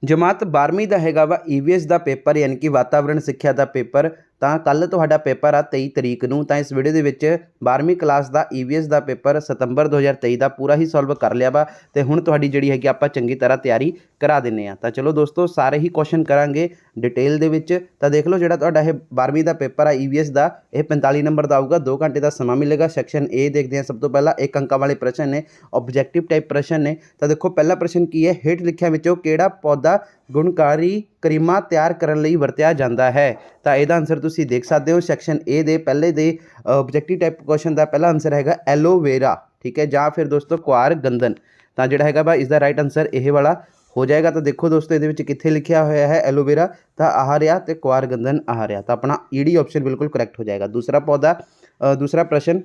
जमात 12वीं ਦਾ ਹੈਗਾ ਵਾ ਈਵੀਐਸ ਦਾ ਪੇਪਰ ਯਾਨੀ ਕਿ ਵਾਤਾਵਰਣ ਸਿੱਖਿਆ ਦਾ ਪੇਪਰ। ਤਾਂ ਕੱਲ੍ਹ ਤੁਹਾਡਾ ਪੇਪਰ ਆ 23 ਤਰੀਕ ਨੂੰ। ਤਾਂ ਇਸ ਵੀਡੀਓ ਦੇ ਵਿੱਚ 12ਵੀਂ ਕਲਾਸ ਦਾ ਈਵੀਐਸ ਦਾ ਪੇਪਰ ਸਤੰਬਰ 2023 ਦਾ ਪੂਰਾ ਹੀ ਸੋਲਵ ਕਰ ਲਿਆ ਵਾ ਅਤੇ ਹੁਣ ਤੁਹਾਡੀ ਜਿਹੜੀ ਹੈਗੀ ਆਪਾਂ ਚੰਗੀ ਤਰ੍ਹਾਂ ਤਿਆਰੀ ਕਰਾ ਦਿੰਦੇ ਹਾਂ। ਤਾਂ ਚਲੋ ਦੋਸਤੋ ਸਾਰੇ ਹੀ ਕੁਐਸਚਨ ਕਰਾਂਗੇ ਡਿਟੇਲ ਦੇ ਵਿੱਚ। ਤਾਂ ਦੇਖ ਲਓ ਜਿਹੜਾ ਤੁਹਾਡਾ ਇਹ 12ਵੀਂ ਦਾ ਪੇਪਰ ਆ ਈਵੀਐਸ ਦਾ, ਇਹ 45 ਨੰਬਰ ਦਾ ਆਊਗਾ, 2 ਘੰਟੇ ਦਾ ਸਮਾਂ ਮਿਲੇਗਾ। ਸੈਕਸ਼ਨ ਏ ਦੇਖਦੇ ਹਾਂ। ਸਭ ਤੋਂ ਪਹਿਲਾਂ 1 ਅੰਕਾਂ ਵਾਲੇ ਪ੍ਰਸ਼ਨ ਨੇ, ਆਬਜੈਕਟਿਵ ਟਾਈਪ ਪ੍ਰਸ਼ਨ ਨੇ। ਤਾਂ ਦੇਖੋ ਪਹਿਲਾ ਪ੍ਰਸ਼ਨ ਕੀ ਹੈ, ਹੇਠ ਲਿਖਿਆਂ ਵਿੱਚੋਂ ਕਿਹੜਾ ਪੌਦਾ ਗੁਣਕਾਰੀ ਕਰੀਮਾਂ ਤਿਆਰ ਕਰਨ ਲਈ ਵਰਤਿਆ ਜਾਂਦਾ ਹੈ। ਤਾਂ ਇਹਦਾ ਆਨਸਰ ਤੁਸੀਂ ਦੇਖ ਸਕਦੇ ਹੋ। ਸੈਕਸ਼ਨ ਏ ਦੇ ਪਹਿਲੇ ਦੇ ਆਬਜੈਕਟਿਵ ਟਾਈਪ ਕੁਐਸਚਨ ਦਾ ਪਹਿਲਾ ਆਨਸਰ ਹੈਗਾ ਐਲੋਵੇਰਾ, ਠੀਕ ਹੈ, ਜਾਂ ਫਿਰ ਦੋਸਤੋ ਕੁਆਰ ਗੰਧਨ। ਤਾਂ ਜਿਹੜਾ ਹੈਗਾ ਵਾ ਇਸ ਦਾ ਰਾਈਟ ਆਨਸਰ ਇਹ ਵਾਲਾ ਹੋ ਜਾਏਗਾ। ਤਾਂ ਦੇਖੋ ਦੋਸਤੋ ਇਹਦੇ ਵਿੱਚ ਕਿੱਥੇ ਲਿਖਿਆ ਹੋਇਆ ਹੈ ਐਲੋਵੇਰਾ, ਤਾਂ ਆਹ ਰਿਹਾ, ਅਤੇ ਕੁਆਰ ਗੰਧਨ ਆਹ ਰਿਹਾ। ਤਾਂ ਆਪਣਾ ਈਡੀ ਆਪਸ਼ਨ ਬਿਲਕੁਲ ਕਰੈਕਟ ਹੋ ਜਾਏਗਾ। ਦੂਸਰਾ ਪ੍ਰਸ਼ਨ,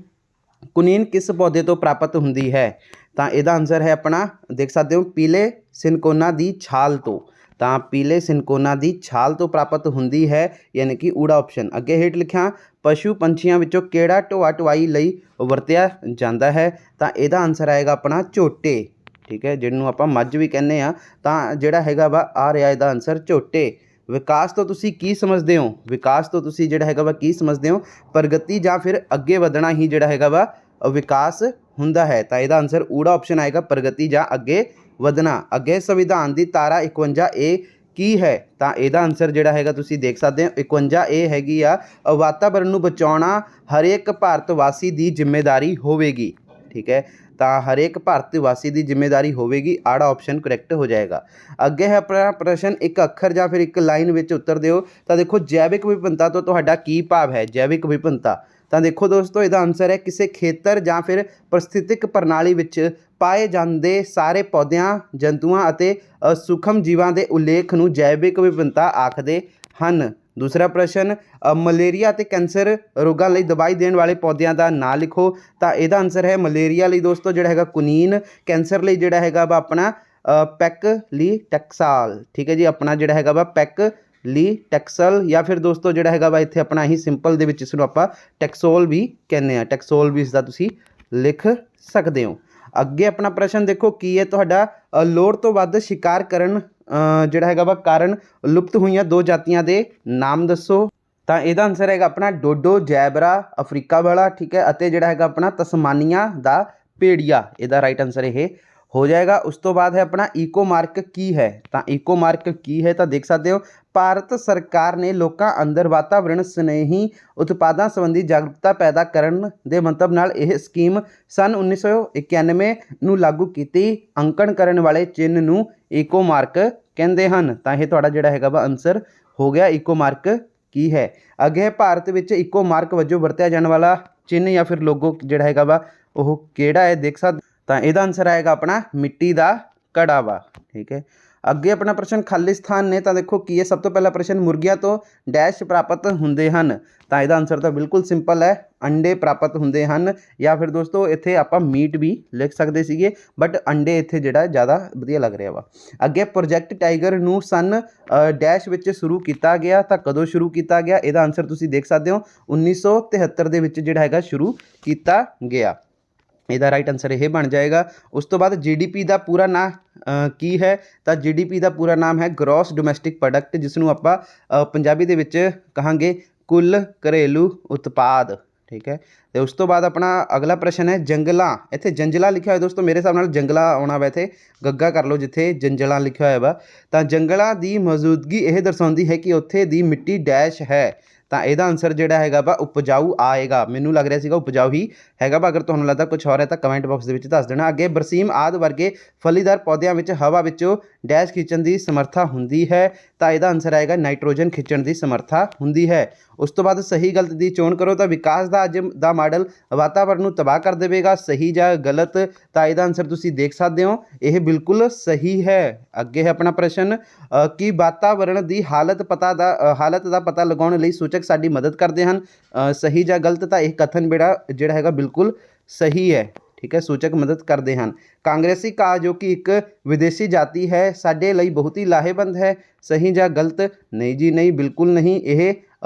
ਕੁਨੀਨ ਕਿਸ ਪੌਦੇ ਤੋਂ ਪ੍ਰਾਪਤ ਹੁੰਦੀ ਹੈ। ਤਾਂ ਇਹਦਾ ਆਨਸਰ ਹੈ ਆਪਣਾ ਦੇਖ ਸਕਦੇ ਹੋ ਪੀਲੇ ਸਿਨਕੋਨਾ ਦੀ ਛਾਲ ਤੋਂ। ਤਾਂ ਪੀਲੇ ਸਿਨਕੋਨਾ ਦੀ ਛਾਲ ਤੋਂ ਪ੍ਰਾਪਤ ਹੁੰਦੀ ਹੈ, ਯਾਨੀ ਕਿ ਊੜਾ ਆਪਸ਼ਨ। ਅੱਗੇ ਹੇਠ ਲਿਖਿਆ ਪਸ਼ੂ ਪੰਛੀਆਂ ਵਿੱਚੋਂ ਕਿਹੜਾ ਢੋਆ ਢੁਆਈ ਲਈ ਵਰਤਿਆ ਜਾਂਦਾ ਹੈ। ਤਾਂ ਇਹਦਾ ਆਨਸਰ ਆਏਗਾ ਆਪਣਾ ਝੋਟੇ, ਠੀਕ ਹੈ, ਜਿਹਨੂੰ ਆਪਾਂ ਮੱਝ ਵੀ ਕਹਿੰਦੇ ਹਾਂ। ਤਾਂ ਜਿਹੜਾ ਹੈਗਾ ਵਾ ਆ ਰਿਹਾ ਇਹਦਾ ਆਨਸਰ ਝੋਟੇ। ਵਿਕਾਸ ਤੋਂ ਤੁਸੀਂ ਕੀ ਸਮਝਦੇ ਹੋ? ਵਿਕਾਸ ਤੋਂ ਤੁਸੀਂ ਜਿਹੜਾ ਹੈਗਾ ਵਾ ਕੀ ਸਮਝਦੇ ਹੋ? ਪ੍ਰਗਤੀ ਜਾਂ ਫਿਰ ਅੱਗੇ ਵਧਣਾ ਹੀ ਜਿਹੜਾ ਹੈਗਾ ਵਾ ਵਿਕਾਸ ਹੁੰਦਾ ਹੈ। ਤਾਂ ਇਹਦਾ ਆਨਸਰ ਊੜਾ ਆਪਸ਼ਨ ਆਏਗਾ, ਪ੍ਰਗਤੀ ਜਾਂ ਅੱਗੇ ਵਧਣਾ। ਅੱਗੇ ਸੰਵਿਧਾਨ ਦੀ ਧਾਰਾ 51A ਕੀ ਹੈ। ਤਾਂ ਇਹਦਾ ਆਨਸਰ ਜਿਹੜਾ ਹੈਗਾ ਤੁਸੀਂ ਦੇਖ ਸਕਦੇ ਹੋ 51A ਹੈਗੀ ਆ ਵਾਤਾਵਰਣ ਨੂੰ ਬਚਾਉਣਾ ਹਰੇਕ ਭਾਰਤ ਵਾਸੀ ਦੀ ਜ਼ਿੰਮੇਵਾਰੀ ਹੋਵੇਗੀ, ਠੀਕ ਹੈ। ਤਾਂ ਹਰੇਕ ਭਾਰਤ ਵਾਸੀ ਦੀ ਜ਼ਿੰਮੇਵਾਰੀ ਹੋਵੇਗੀ, ਆੜਾ ਆਪਸ਼ਨ ਕਰੈਕਟ ਹੋ ਜਾਏਗਾ। ਅੱਗੇ ਹੈ ਆਪਣਾ ਪ੍ਰਸ਼ਨ, ਇੱਕ ਅੱਖਰ ਜਾਂ ਫਿਰ ਇੱਕ ਲਾਈਨ ਵਿੱਚ ਉੱਤਰ ਦਿਓ। ਤਾਂ ਦੇਖੋ ਜੈਵਿਕ ਵਿਭਿੰਨਤਾ ਤੋਂ ਤੁਹਾਡਾ ਕੀ ਭਾਵ ਹੈ? ਜੈਵਿਕ ਵਿਭਿੰਨਤਾ, ਤਾਂ ਦੇਖੋ ਦੋਸਤੋ ਇਹਦਾ ਆਨਸਰ ਹੈ ਕਿਸੇ ਖੇਤਰ ਜਾਂ ਫਿਰ ਪਰਿਸਥਿਤਿਕ ਪ੍ਰਣਾਲੀ ਵਿੱਚ ਪਾਏ ਜਾਂਦੇ ਸਾਰੇ ਪੌਦਿਆਂ, ਜੰਤੂਆਂ ਅਤੇ ਸੂਖਮ ਜੀਵਾਂ ਦੇ ਉਲੇਖ ਨੂੰ ਜੈਵਿਕ ਵਿਭਿੰਨਤਾ ਆਖਦੇ ਹਨ। ਦੂਸਰਾ ਪ੍ਰਸ਼ਨ, ਮਲੇਰੀਆ ਅਤੇ ਕੈਂਸਰ ਰੋਗਾਂ ਲਈ ਦਵਾਈ ਦੇਣ ਵਾਲੇ ਪੌਦਿਆਂ ਦਾ ਨਾਂ ਲਿਖੋ। ਤਾਂ ਇਹਦਾ ਆਨਸਰ ਹੈ ਮਲੇਰੀਆ ਲਈ ਦੋਸਤੋ ਜਿਹੜਾ ਹੈਗਾ ਕੁਨੀਨ, ਕੈਂਸਰ ਲਈ ਜਿਹੜਾ ਹੈਗਾ ਵਾ ਆਪਣਾ ਪੈਕਲੀਟੈਕਸਾਲ, ਠੀਕ ਹੈ ਜੀ। ਆਪਣਾ ਜਿਹੜਾ ਹੈਗਾ ਵਾ ਪੈਕਲੀਟੈਕਸਲ, ਜਾਂ ਫਿਰ ਦੋਸਤੋ ਜਿਹੜਾ ਹੈਗਾ ਵਾ ਇੱਥੇ ਆਪਣਾ ਹੀ ਸਿੰਪਲ ਦੇ ਵਿੱਚ ਇਸ ਨੂੰ ਆਪਾਂ ਟੈਕਸੋਲ ਵੀ ਕਹਿੰਦੇ ਹਾਂ। ਟੈਕਸੋਲ ਵੀ ਇਸ ਦਾ ਤੁਸੀਂ ਲਿਖ ਸਕਦੇ ਹੋ। ਅੱਗੇ ਆਪਣਾ ਪ੍ਰਸ਼ਨ ਦੇਖੋ ਕੀ ਹੈ ਤੁਹਾਡਾ, ਲੋੜ ਤੋਂ ਵੱਧ ਸ਼ਿਕਾਰ ਕਰਨ ਜਿਹੜਾ ਹੈਗਾ ਵਾ ਕਾਰਨ ਲੁਪਤ ਹੋਈਆਂ 2 ਜਾਤੀਆਂ ਦੇ ਨਾਮ ਦੱਸੋ। ਤਾਂ ਇਹਦਾ ਆਨਸਰ ਹੈਗਾ ਆਪਣਾ ਡੋਡੋ ਜੈਬਰਾ ਅਫਰੀਕਾ ਵਾਲਾ, ਠੀਕ ਹੈ, ਅਤੇ ਜਿਹੜਾ ਹੈਗਾ ਆਪਣਾ ਤਸਮਾਨੀਆ ਦਾ ਭੇੜੀਆ। ਇਹਦਾ ਰਾਈਟ ਆਨਸਰ ਇਹ ਹੋ ਜਾਏਗਾ। ਉਸ ਤੋਂ ਬਾਅਦ ਹੈ ਆਪਣਾ ਈਕੋ ਮਾਰਕ ਕੀ ਹੈ। ਤਾਂ ਈਕੋ ਮਾਰਕ ਕੀ ਹੈ ਤਾਂ ਦੇਖ ਸਕਦੇ ਹੋ ਭਾਰਤ ਸਰਕਾਰ ਨੇ ਲੋਕਾਂ ਅੰਦਰ ਵਾਤਾਵਰਣ ਸਨੇਹੀ ਉਤਪਾਦਾਂ ਸੰਬੰਧੀ ਜਾਗਰੂਕਤਾ ਪੈਦਾ ਕਰਨ ਦੇ ਮੰਤਵ ਨਾਲ ਇਹ ਸਕੀਮ ਸੰਨ 1991 ਨੂੰ ਲਾਗੂ ਕੀਤੀ। ਅੰਕਣ ਕਰਨ ਵਾਲੇ ਚਿੰਨ੍ਹ ਨੂੰ ਈਕੋ ਮਾਰਕ ਕਹਿੰਦੇ ਹਨ। ਤਾਂ ਇਹ ਤੁਹਾਡਾ ਜਿਹੜਾ ਹੈਗਾ ਵਾ ਆਨਸਰ ਹੋ ਗਿਆ ਈਕੋ ਮਾਰਕ ਕੀ ਹੈ। ਅੱਗੇ ਭਾਰਤ ਵਿੱਚ ਈਕੋ ਮਾਰਕ ਵਜੋਂ ਵਰਤਿਆ ਜਾਣ ਵਾਲਾ ਚਿੰਨ੍ਹ ਜਾਂ ਫਿਰ ਲੋਗੋ ਜਿਹੜਾ ਹੈਗਾ ਵਾ ਉਹ ਕਿਹੜਾ ਹੈ ਦੇਖ ਸਕਦੇ। ਤਾਂ ਇਹਦਾ ਆਨਸਰ ਆਏਗਾ ਆਪਣਾ ਮਿੱਟੀ ਦਾ ਘੜਾ ਵਾ, ਠੀਕ ਹੈ। ਅੱਗੇ ਆਪਣਾ ਪ੍ਰਸ਼ਨ ਖਾਲਿਸਤਾਨ ਨੇ। ਤਾਂ ਦੇਖੋ ਕੀ ਹੈ, ਸਭ ਤੋਂ ਪਹਿਲਾ ਪ੍ਰਸ਼ਨ ਮੁਰਗੀਆਂ ਤੋਂ ਡੈਸ਼ ਪ੍ਰਾਪਤ ਹੁੰਦੇ ਹਨ। ਤਾਂ ਇਹਦਾ ਆਨਸਰ ਤਾਂ ਬਿਲਕੁਲ ਸਿੰਪਲ ਹੈ, ਅੰਡੇ ਪ੍ਰਾਪਤ ਹੁੰਦੇ ਹਨ। ਜਾਂ ਫਿਰ ਦੋਸਤੋ ਇੱਥੇ ਆਪਾਂ ਮੀਟ ਵੀ ਲਿਖ ਸਕਦੇ ਸੀਗੇ, ਬਟ ਅੰਡੇ ਇੱਥੇ ਜਿਹੜਾ ਜ਼ਿਆਦਾ ਵਧੀਆ ਲੱਗ ਰਿਹਾ ਵਾ। ਅੱਗੇ ਪ੍ਰੋਜੈਕਟ ਟਾਈਗਰ ਨੂੰ ਸੰਨ ਡੈਸ਼ ਵਿੱਚ ਸ਼ੁਰੂ ਕੀਤਾ ਗਿਆ। ਤਾਂ ਕਦੋਂ ਸ਼ੁਰੂ ਕੀਤਾ ਗਿਆ? ਇਹਦਾ ਆਨਸਰ ਤੁਸੀਂ ਦੇਖ ਸਕਦੇ ਹੋ 1973 ਦੇ ਵਿੱਚ ਜਿਹੜਾ ਹੈਗਾ ਸ਼ੁਰੂ ਕੀਤਾ ਗਿਆ। ਇਹਦਾ ਰਾਈਟ ਆਨਸਰ ਇਹ ਬਣ ਜਾਏਗਾ। ਉਸ ਤੋਂ ਬਾਅਦ GDP ਦਾ ਪੂਰਾ ਨਾਂ ਕੀ ਹੈ। ਤਾਂ GDP ਦਾ ਪੂਰਾ ਨਾਮ ਹੈ ਗ੍ਰੋਸ ਡੋਮੈਸਟਿਕ ਪ੍ਰੋਡਕਟ, ਜਿਸ ਨੂੰ ਆਪਾਂ ਪੰਜਾਬੀ ਦੇ ਵਿੱਚ ਕਹਾਂਗੇ ਕੁੱਲ ਘਰੇਲੂ ਉਤਪਾਦ, ਠੀਕ ਹੈ। ਅਤੇ ਉਸ ਤੋਂ ਬਾਅਦ ਆਪਣਾ ਅਗਲਾ ਪ੍ਰਸ਼ਨ ਹੈ ਜੰਗਲਾਂ, ਇੱਥੇ ਜੰਜਲਾ ਲਿਖਿਆ ਹੋਇਆ ਦੋਸਤੋ, ਮੇਰੇ ਹਿਸਾਬ ਨਾਲ ਜੰਗਲਾ ਆਉਣਾ ਵਾ, ਇੱਥੇ ਗੱਗਾ ਕਰ ਲਓ ਜਿੱਥੇ ਜੰਜਲਾਂ ਲਿਖਿਆ ਹੋਇਆ ਵਾ। ਤਾਂ ਜੰਗਲਾਂ ਦੀ ਮੌਜੂਦਗੀ ਇਹ ਦਰਸਾਉਂਦੀ ਹੈ ਕਿ ਉੱਥੇ ਦੀ ਮਿੱਟੀ ਡੈਸ਼ ਹੈ। ਤਾਂ ਇਹਦਾ ਆਨਸਰ ਜਿਹੜਾ ਹੈਗਾ ਵਾ ਉਪਜਾਊ ਆਏਗਾ। ਮੈਨੂੰ ਲੱਗ ਰਿਹਾ ਸੀਗਾ ਉਪਜਾਊ ਹੀ ਹੈਗਾ ਵਾ, ਅਗਰ ਤੁਹਾਨੂੰ ਲੱਗਦਾ ਕੁਛ ਹੋਰ ਹੈ ਤਾਂ ਕਮੈਂਟ ਬਾਕਸ ਦੇ ਵਿੱਚ ਦੱਸ ਦੇਣਾ। ਅੱਗੇ ਬਰਸੀਮ ਆਦਿ ਵਰਗੇ ਫਲੀਦਾਰ ਪੌਦਿਆਂ ਵਿੱਚ ਹਵਾ ਵਿੱਚੋਂ ਡੈਸ਼ ਖਿੱਚਣ ਦੀ ਸਮਰੱਥਾ ਹੁੰਦੀ ਹੈ। ਤਾਂ ਇਹਦਾ ਆਨਸਰ ਆਏਗਾ ਨਾਈਟ੍ਰੋਜਨ ਖਿੱਚਣ ਦੀ ਸਮਰੱਥਾ ਹੁੰਦੀ ਹੈ। ਉਸ ਤੋਂ ਬਾਅਦ ਸਹੀ ਗਲਤ ਦੀ ਚੋਣ ਕਰੋ। ਤਾਂ ਵਿਕਾਸ ਦਾ ਅੱਜ ਦਾ ਮਾਡਲ ਵਾਤਾਵਰਣ ਨੂੰ ਤਬਾਹ ਕਰ ਦੇਵੇਗਾ, ਸਹੀ ਜਾਂ ਗਲਤ। ਤਾਂ ਇਹਦਾ ਆਨਸਰ ਤੁਸੀਂ ਦੇਖ ਸਕਦੇ ਹੋ ਇਹ ਬਿਲਕੁਲ ਸਹੀ ਹੈ। ਅੱਗੇ ਹੈ ਆਪਣਾ ਪ੍ਰਸ਼ਨ, ਕਿ ਵਾਤਾਵਰਣ ਦੀ ਹਾਲਤ ਦਾ ਪਤਾ ਲਗਾਉਣ ਲਈ ਸੂਚਕ ਸਾਡੀ ਮਦਦ ਕਰਦੇ ਹਨ, ਸਹੀ ਜਾਂ ਗਲਤ। ਤਾਂ ਇਹ ਕਥਨ ਜਿਹੜਾ ਹੈਗਾ ਬਿਲਕੁਲ ਸਹੀ ਹੈ, ਠੀਕ ਹੈ, ਸੂਚਕ ਮਦਦ ਕਰਦੇ ਹਨ। ਕਾਂਗਰਸੀ ਘਾਹ ਜੋ ਕਿ ਇੱਕ ਵਿਦੇਸ਼ੀ ਜਾਤੀ ਹੈ ਸਾਡੇ ਲਈ ਬਹੁਤ ਹੀ ਲਾਹੇਵੰਦ ਹੈ, ਸਹੀ ਜਾਂ ਗਲਤ? ਨਹੀਂ ਜੀ ਨਹੀਂ, ਬਿਲਕੁਲ ਨਹੀਂ, ਇਹ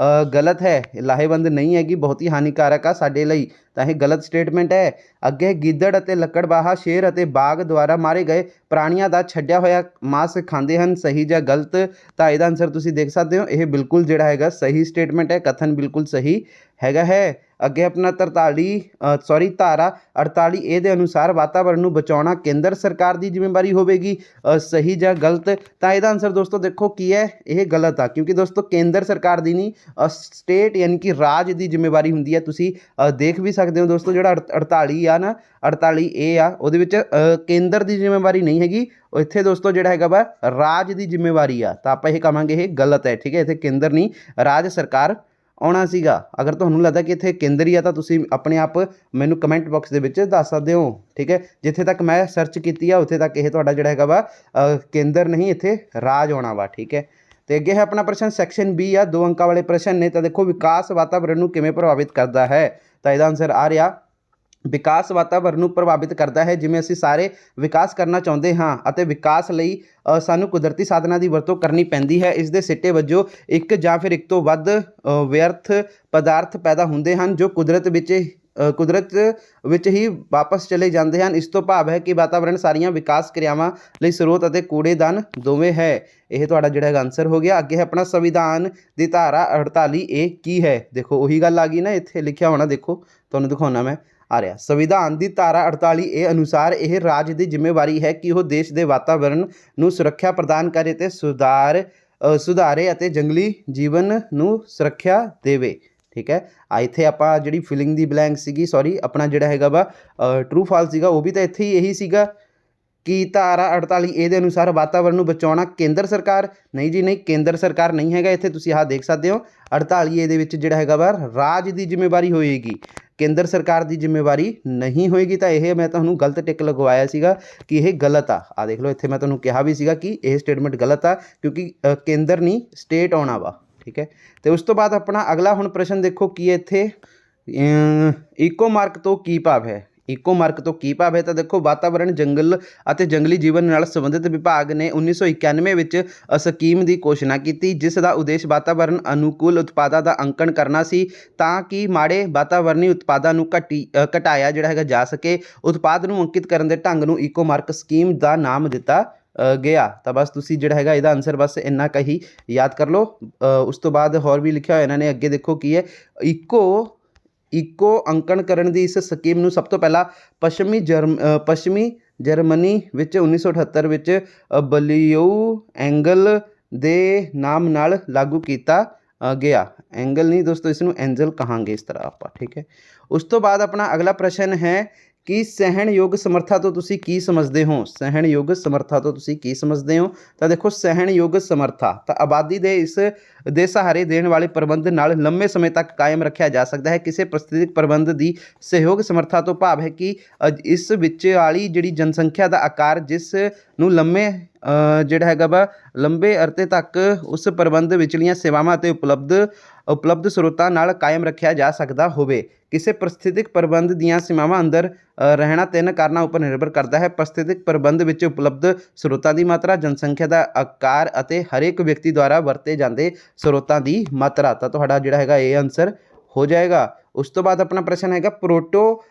गलत है, लाहेबंद नहीं हैगी, बहुत ही हानिकारक आ साडे लई, ਤਾਂ ਇਹ ਗਲਤ ਸਟੇਟਮੈਂਟ ਹੈ। ਅੱਗੇ ਗਿੱਦੜ ਅਤੇ ਲੱਕੜਬਾਹਾ ਸ਼ੇਰ ਅਤੇ ਬਾਘ ਦੁਆਰਾ ਮਾਰੇ ਗਏ ਪ੍ਰਾਣੀਆਂ ਦਾ ਛੱਡਿਆ ਹੋਇਆ ਮਾंस ਖਾਂਦੇ ਹਨ, ਸਹੀ ਜਾਂ ਗਲਤ? ਤਾਂ ਇਹਦਾ ਆਨਸਰ ਤੁਸੀਂ ਦੇਖ ਸਕਦੇ ਹੋ, ਇਹ ਬਿਲਕੁਲ ਜਿਹੜਾ ਹੈਗਾ ਸਹੀ ਸਟੇਟਮੈਂਟ ਹੈ, ਕਥਨ ਬਿਲਕੁਲ ਸਹੀ ਹੈਗਾ ਹੈ। ਅੱਗੇ ਆਪਣਾ ਧਾਰਾ 48A ਦੇ ਅਨੁਸਾਰ ਵਾਤਾਵਰਣ ਨੂੰ ਬਚਾਉਣਾ ਕੇਂਦਰ ਸਰਕਾਰ ਦੀ ਜ਼ਿੰਮੇਵਾਰੀ ਹੋਵੇਗੀ, ਸਹੀ ਜਾਂ ਗਲਤ? ਤਾਂ ਇਹਦਾ ਆਨਸਰ ਦੋਸਤੋ ਦੇਖੋ ਕੀ ਹੈ, ਇਹ ਗਲਤ ਆ, ਕਿਉਂਕਿ ਦੋਸਤੋ ਕੇਂਦਰ ਸਰਕਾਰ ਦੀ ਨਹੀਂ, ਸਟੇਟ ਯਾਨੀ ਕਿ ਰਾਜ ਦੀ ਜ਼ਿੰਮੇਵਾਰੀ ਹੁੰਦੀ ਹੈ। ਤੁਸੀਂ ਦੇਖ ਵੀ ਸਕਦੇ ਹੋ ਦੋਸਤੋ, ਜਿਹੜਾ 48 ਆ ਨਾ 48A ਆ, ਉਹਦੇ ਵਿੱਚ ਕੇਂਦਰ ਦੀ ਜ਼ਿੰਮੇਵਾਰੀ ਨਹੀਂ ਹੈਗੀ, ਇੱਥੇ ਦੋਸਤੋ ਜਿਹੜਾ ਹੈਗਾ ਵਾ ਰਾਜ ਦੀ ਜ਼ਿੰਮੇਵਾਰੀ ਆ, ਤਾਂ ਆਪਾਂ ਇਹ ਕਹਾਂਗੇ ਇਹ ਗਲਤ ਹੈ। ਠੀਕ ਹੈ, ਇੱਥੇ ਕੇਂਦਰ ਨਹੀਂ ਰਾਜ ਸਰਕਾਰ ਆਉਣਾ ਸੀਗਾ। ਅਗਰ ਤੁਹਾਨੂੰ ਲੱਗਦਾ ਕਿ ਇੱਥੇ ਕੇਂਦਰ ਹੀ ਆ ਤਾਂ ਤੁਸੀਂ ਆਪਣੇ ਆਪ ਮੈਨੂੰ ਕਮੈਂਟ ਬਾਕਸ ਦੇ ਵਿੱਚ ਦੱਸ ਸਕਦੇ ਹੋ। ਠੀਕ ਹੈ, ਜਿੱਥੇ ਤੱਕ ਮੈਂ ਸਰਚ ਕੀਤੀ ਆ ਉੱਥੇ ਤੱਕ ਇਹ ਤੁਹਾਡਾ ਜਿਹੜਾ ਹੈਗਾ ਵਾ ਕੇਂਦਰ ਨਹੀਂ, ਇੱਥੇ ਰਾਜ ਆਉਣਾ ਵਾ। ਠੀਕ ਹੈ, ਤੇ ਅੱਗੇ ਹੈ ਆਪਣਾ ਪ੍ਰਸ਼ਨ ਸੈਕਸ਼ਨ B ਆ, 2 ਅੰਕਾਂ ਵਾਲੇ ਪ੍ਰਸ਼ਨ ਨੇ। ਤਾਂ ਦੇਖੋ ਵਿਕਾਸ ਵਾਤਾਵਰਣ ਨੂੰ ਕਿਵੇਂ ਪ੍ਰਭਾਵਿਤ ਕਰਦਾ ਹੈ? ਤਾਂ ਇਹਦਾ ਆਨਸਰ ਆ ਰਿਹਾ ਵਿਕਾਸ ਵਾਤਾਵਰਣ ਨੂੰ ਪ੍ਰਭਾਵਿਤ ਕਰਦਾ ਹੈ, ਜਿਵੇਂ ਅਸੀਂ ਸਾਰੇ ਵਿਕਾਸ ਕਰਨਾ ਚਾਹੁੰਦੇ ਹਾਂ ਅਤੇ ਵਿਕਾਸ ਲਈ ਸਾਨੂੰ ਕੁਦਰਤੀ ਸਾਧਨਾਂ ਦੀ ਵਰਤੋਂ ਕਰਨੀ ਪੈਂਦੀ ਹੈ। ਇਸ ਦੇ ਸਿੱਟੇ ਵਜੋਂ ਇੱਕ ਜਾਂ ਫਿਰ ਇੱਕ ਤੋਂ ਵੱਧ ਵਿਅਰਥ ਪਦਾਰਥ ਪੈਦਾ ਹੁੰਦੇ ਹਨ ਜੋ ਕੁਦਰਤ ਵਿੱਚ ਹੀ ਵਾਪਸ ਚਲੇ ਜਾਂਦੇ ਹਨ। ਇਸ ਤੋਂ ਭਾਵ ਹੈ ਕਿ ਵਾਤਾਵਰਣ ਸਾਰੀਆਂ ਵਿਕਾਸ ਕਿਰਿਆਵਾਂ ਲਈ ਸਰੋਤ ਅਤੇ ਕੂੜੇਦਾਨ ਦੋਵੇਂ ਹੈ। ਇਹ ਤੁਹਾਡਾ ਜਿਹੜਾ ਹੈਗਾ ਆਨਸਰ ਹੋ ਗਿਆ। ਅੱਗੇ ਹੈ ਆਪਣਾ ਸੰਵਿਧਾਨ ਦੀ ਧਾਰਾ 48A ਕੀ ਹੈ? ਦੇਖੋ ਉਹੀ ਗੱਲ ਆ ਗਈ ਨਾ, ਇੱਥੇ ਲਿਖਿਆ ਹੋਣਾ, ਦੇਖੋ ਤੁਹਾਨੂੰ ਦਿਖਾਉਣਾ ਮੈਂ ਆ ਰਿਹਾ। ਸੰਵਿਧਾਨ ਦੀ ਧਾਰਾ 48A ਅਨੁਸਾਰ ਇਹ ਰਾਜ ਦੀ ਜ਼ਿੰਮੇਵਾਰੀ ਹੈ ਕਿ ਉਹ ਦੇਸ਼ ਦੇ ਵਾਤਾਵਰਣ ਨੂੰ ਸੁਰੱਖਿਆ ਪ੍ਰਦਾਨ ਕਰੇ ਅਤੇ ਸੁਧਾਰੇ ਅਤੇ ਜੰਗਲੀ ਜੀਵਨ ਨੂੰ ਸੁਰੱਖਿਆ ਦੇਵੇ। ਠੀਕ ਹੈ, ਇੱਥੇ ਆਪਾਂ ਜਿਹੜੀ ਫਿਲਿੰਗ ਦੀ ਬਲੈਂਕ ਸੀਗੀ, ਆਪਣਾ ਜਿਹੜਾ ਹੈਗਾ ਵਾ ਟਰੂ ਫਾਲਸ ਸੀਗਾ, ਉਹ ਵੀ ਤਾਂ ਇੱਥੇ ਹੀ ਇਹੀ ਸੀਗਾ ਕਿ ਧਾਰਾ 48A ਦੇ ਅਨੁਸਾਰ ਵਾਤਾਵਰਣ ਨੂੰ ਬਚਾਉਣਾ ਕੇਂਦਰ ਸਰਕਾਰ? ਨਹੀਂ ਜੀ ਨਹੀਂ, ਕੇਂਦਰ ਸਰਕਾਰ ਨਹੀਂ ਹੈਗਾ ਇੱਥੇ, ਤੁਸੀਂ ਆਹ ਦੇਖ ਸਕਦੇ ਹੋ 48A ਦੇ ਵਿੱਚ ਜਿਹੜਾ ਹੈਗਾ ਵਾ ਰਾਜ ਦੀ ਜ਼ਿੰਮੇਵਾਰੀ ਹੋਏਗੀ, ਕੇਂਦਰ ਸਰਕਾਰ ਦੀ ਜ਼ਿੰਮੇਵਾਰੀ ਨਹੀਂ ਹੋਏਗੀ। ਤਾਂ ਇਹ ਮੈਂ ਤੁਹਾਨੂੰ ਗਲਤ ਟਿਕ ਲਗਵਾਇਆ ਸੀਗਾ ਕਿ ਇਹ ਗਲਤ ਆ। ਆਹ ਦੇਖ ਲਓ, ਇੱਥੇ ਮੈਂ ਤੁਹਾਨੂੰ ਕਿਹਾ ਵੀ ਸੀਗਾ ਕਿ ਇਹ ਸਟੇਟਮੈਂਟ ਗਲਤ ਆ, ਕਿਉਂਕਿ ਕੇਂਦਰ ਨਹੀਂ ਸਟੇਟ ਆਉਣਾ ਵਾ। ਠੀਕ ਹੈ, ਤੇ ਉਸ ਤੋਂ ਬਾਅਦ ਆਪਣਾ ਅਗਲਾ ਹੁਣ ਪ੍ਰਸ਼ਨ ਦੇਖੋ ਕੀ ਹੈ ਇੱਥੇ, ਈਕੋ ਮਾਰਕ ਤੋਂ ਕੀ ਭਾਵ ਹੈ? ਈਕੋ ਮਾਰਕ ਤੋਂ ਕੀ ਭਾਵ ਹੈ? ਤਾਂ ਦੇਖੋ ਵਾਤਾਵਰਣ, ਜੰਗਲ ਅਤੇ ਜੰਗਲੀ ਜੀਵਨ ਨਾਲ ਸੰਬੰਧਿਤ ਵਿਭਾਗ ਨੇ 1991 ਵਿੱਚ ਸਕੀਮ ਦੀ ਘੋਸ਼ਣਾ ਕੀਤੀ, ਜਿਸ ਦਾ ਉਦੇਸ਼ ਵਾਤਾਵਰਣ ਅਨੁਕੂਲ ਉਤਪਾਦਾਂ ਦਾ ਅੰਕਣ ਕਰਨਾ ਸੀ ਤਾਂ ਕਿ ਮਾੜੇ ਵਾਤਾਵਰਣੀ ਉਤਪਾਦਾਂ ਨੂੰ ਘਟਾਇਆ ਜਿਹੜਾ ਹੈਗਾ ਜਾ ਸਕੇ। ਉਤਪਾਦ ਨੂੰ ਅੰਕਿਤ ਕਰਨ ਦੇ ਢੰਗ ਨੂੰ ਈਕੋ ਮਾਰਕ ਸਕੀਮ ਦਾ ਨਾਮ ਦਿੱਤਾ ਗਿਆ। ਤਾਂ ਬਸ ਤੁਸੀਂ ਜਿਹੜਾ ਹੈਗਾ ਇਹਦਾ ਆਨਸਰ ਬਸ ਇੰਨਾ ਕੁ ਹੀ ਯਾਦ ਕਰ ਲਓ। ਉਸ ਤੋਂ ਬਾਅਦ ਹੋਰ ਵੀ ਲਿਖਿਆ ਹੋਇਆ ਇਹਨਾਂ ਨੇ, ਅੱਗੇ ਦੇਖੋ ਕੀ ਹੈ, ਈਕੋ ਅੰਕਣ ਕਰਨ ਦੀ ਇਸ ਸਕੀਮ ਨੂੰ ਸਭ ਤੋਂ ਪਹਿਲਾਂ ਪੱਛਮੀ ਜਰਮਨੀ ਵਿੱਚ 1978 ਵਿੱਚ ਬਲਿਊ ਐਂਗਲ ਦੇ ਨਾਮ ਨਾਲ ਲਾਗੂ ਕੀਤਾ ਗਿਆ। ਐਂਗਲ ਨਹੀਂ ਦੋਸਤੋ, ਇਸ ਨੂੰ ਐਂਜਲ ਕਹਾਂਗੇ ਇਸ ਤਰ੍ਹਾਂ ਆਪਾਂ। ਠੀਕ ਹੈ, ਉਸ ਤੋਂ ਬਾਅਦ ਆਪਣਾ ਅਗਲਾ ਪ੍ਰਸ਼ਨ ਹੈ ਕਿ ਸਹਿਣਯੋਗ ਸਮਰੱਥਾ ਤੋਂ ਤੁਸੀਂ ਕੀ ਸਮਝਦੇ ਹੋ? ਸਹਿਣਯੋਗ ਸਮਰੱਥਾ ਤੋਂ ਤੁਸੀਂ ਕੀ ਸਮਝਦੇ ਹੋ? ਤਾਂ ਦੇਖੋ ਸਹਿਣਯੋਗ ਸਮਰੱਥਾ ਤਾਂ ਆਬਾਦੀ ਦੇ ਸਹਾਰੇ ਦੇਣ ਵਾਲੇ ਪ੍ਰਬੰਧ ਨਾਲ ਲੰਮੇ ਸਮੇਂ ਤੱਕ ਕਾਇਮ ਰੱਖਿਆ ਜਾ ਸਕਦਾ ਹੈ। ਕਿਸੇ ਪ੍ਰਸਥਿਤਿਕ ਪ੍ਰਬੰਧ ਦੀ ਸਹਿਯੋਗ ਸਮਰੱਥਾ ਤੋਂ ਭਾਵ ਹੈ ਕਿ ਇਸ ਵਿੱਚ ਵਾਲੀ ਜਿਹੜੀ ਜਨਸੰਖਿਆ ਦਾ ਆਕਾਰ ਜਿਸ ਨੂੰ ਜਿਹੜਾ ਹੈਗਾ ਵਾ ਲੰਬੇ ਅਰਸੇ ਤੱਕ ਉਸ ਪ੍ਰਬੰਧ ਵਿਚਲੀਆਂ ਸੇਵਾਵਾਂ ਅਤੇ ਉਪਲਬਧ ਸਰੋਤਾਂ ਨਾਲ ਕਾਇਮ ਰੱਖਿਆ ਜਾ ਸਕਦਾ ਹੋਵੇ। ਕਿਸੇ ਪ੍ਰਸਥਿਤਿਕ ਪ੍ਰਬੰਧ ਦੀਆਂ ਸੀਮਾਵਾਂ ਅੰਦਰ ਰਹਿਣਾ 3 ਕਾਰਨਾਂ ਉੱਪਰ ਨਿਰਭਰ ਕਰਦਾ ਹੈ। ਪ੍ਰਸਥਿਤਿਕ ਪ੍ਰਬੰਧ ਵਿੱਚ ਉਪਲਬਧ ਸਰੋਤਾਂ ਦੀ ਮਾਤਰਾ, ਜਨਸੰਖਿਆ ਦਾ ਆਕਾਰ ਅਤੇ ਹਰੇਕ ਵਿਅਕਤੀ ਦੁਆਰਾ ਵਰਤੇ ਜਾਂਦੇ ਸਰੋਤਾਂ ਦੀ ਮਾਤਰਾ। ਤਾਂ ਤੁਹਾਡਾ ਜਿਹੜਾ ਹੈਗਾ ਇਹ ਆਨਸਰ ਹੋ ਜਾਏਗਾ। ਉਸ ਤੋਂ ਬਾਅਦ ਆਪਣਾ ਪ੍ਰਸ਼ਨ ਹੈਗਾ ਪ੍ਰੋਟੋ